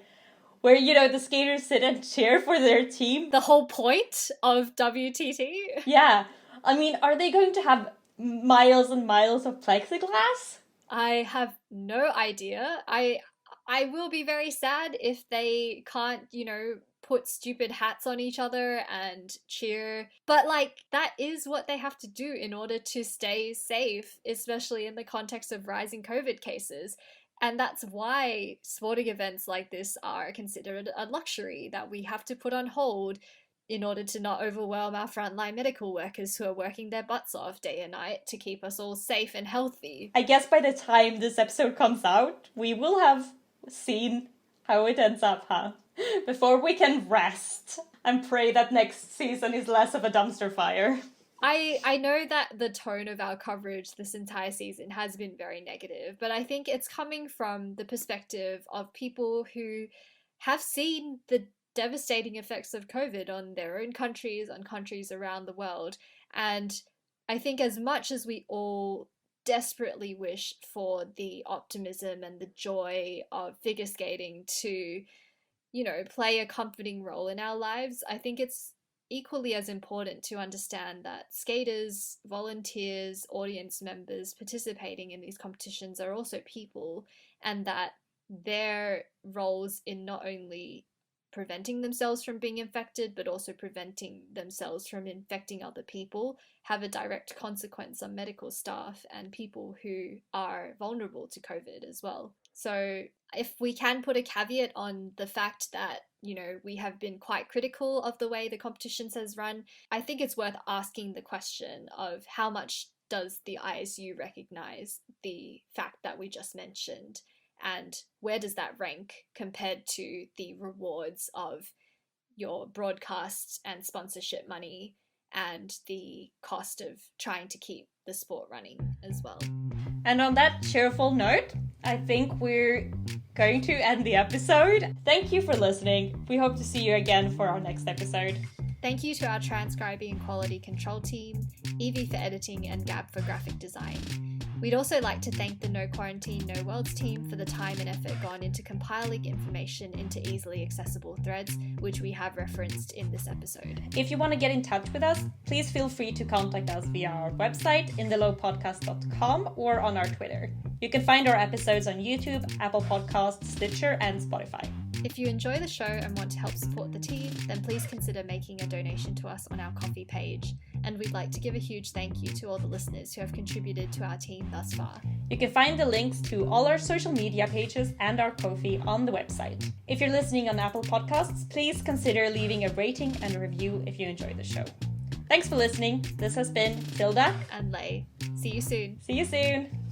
Where, you know, the skaters sit and cheer for their team? The whole point of WTT? Yeah. I mean, are they going to have miles and miles of plexiglass? I have no idea. I will be very sad if they can't, you know, put stupid hats on each other and cheer. But, like, that is what they have to do in order to stay safe, especially in the context of rising COVID cases. And that's why sporting events like this are considered a luxury that we have to put on hold in order to not overwhelm our frontline medical workers who are working their butts off day and night to keep us all safe and healthy. I guess by the time this episode comes out, we will have seen how it ends up, huh? Before we can rest and pray that next season is less of a dumpster fire. I know that the tone of our coverage this entire season has been very negative, but I think it's coming from the perspective of people who have seen the devastating effects of COVID on their own countries, on countries around the world. And I think as much as we all desperately wish for the optimism and the joy of figure skating to, play a comforting role in our lives, I think it's equally as important to understand that skaters, volunteers, audience members participating in these competitions are also people, and that their roles in not only preventing themselves from being infected but also preventing themselves from infecting other people have a direct consequence on medical staff and people who are vulnerable to COVID as well. So if we can put a caveat on the fact that, we have been quite critical of the way the competitions has run, I think it's worth asking the question of how much does the ISU recognize the fact that we just mentioned, and where does that rank compared to the rewards of your broadcast and sponsorship money and the cost of trying to keep the sport running as well. And on that cheerful note, I think we're going to end the episode. Thank you for listening. We hope to see you again for our next episode. Thank you to our transcribing and quality control team, Evie for editing and Gabb for graphic design. We'd also like to thank the No Quarantine, No Worlds team for the time and effort gone into compiling information into easily accessible threads, which we have referenced in this episode. If you want to get in touch with us, please feel free to contact us via our website, inthelow.podcast.com, or on our Twitter. You can find our episodes on YouTube, Apple Podcasts, Stitcher, and Spotify. If you enjoy the show and want to help support the team, then please consider making a donation to us on our Ko-fi page. And we'd like to give a huge thank you to all the listeners who have contributed to our team thus far. You can find the links to all our social media pages and our Ko-fi on the website. If you're listening on Apple Podcasts, please consider leaving a rating and a review if you enjoy the show. Thanks for listening. This has been Tilda and Lae. See you soon. See you soon.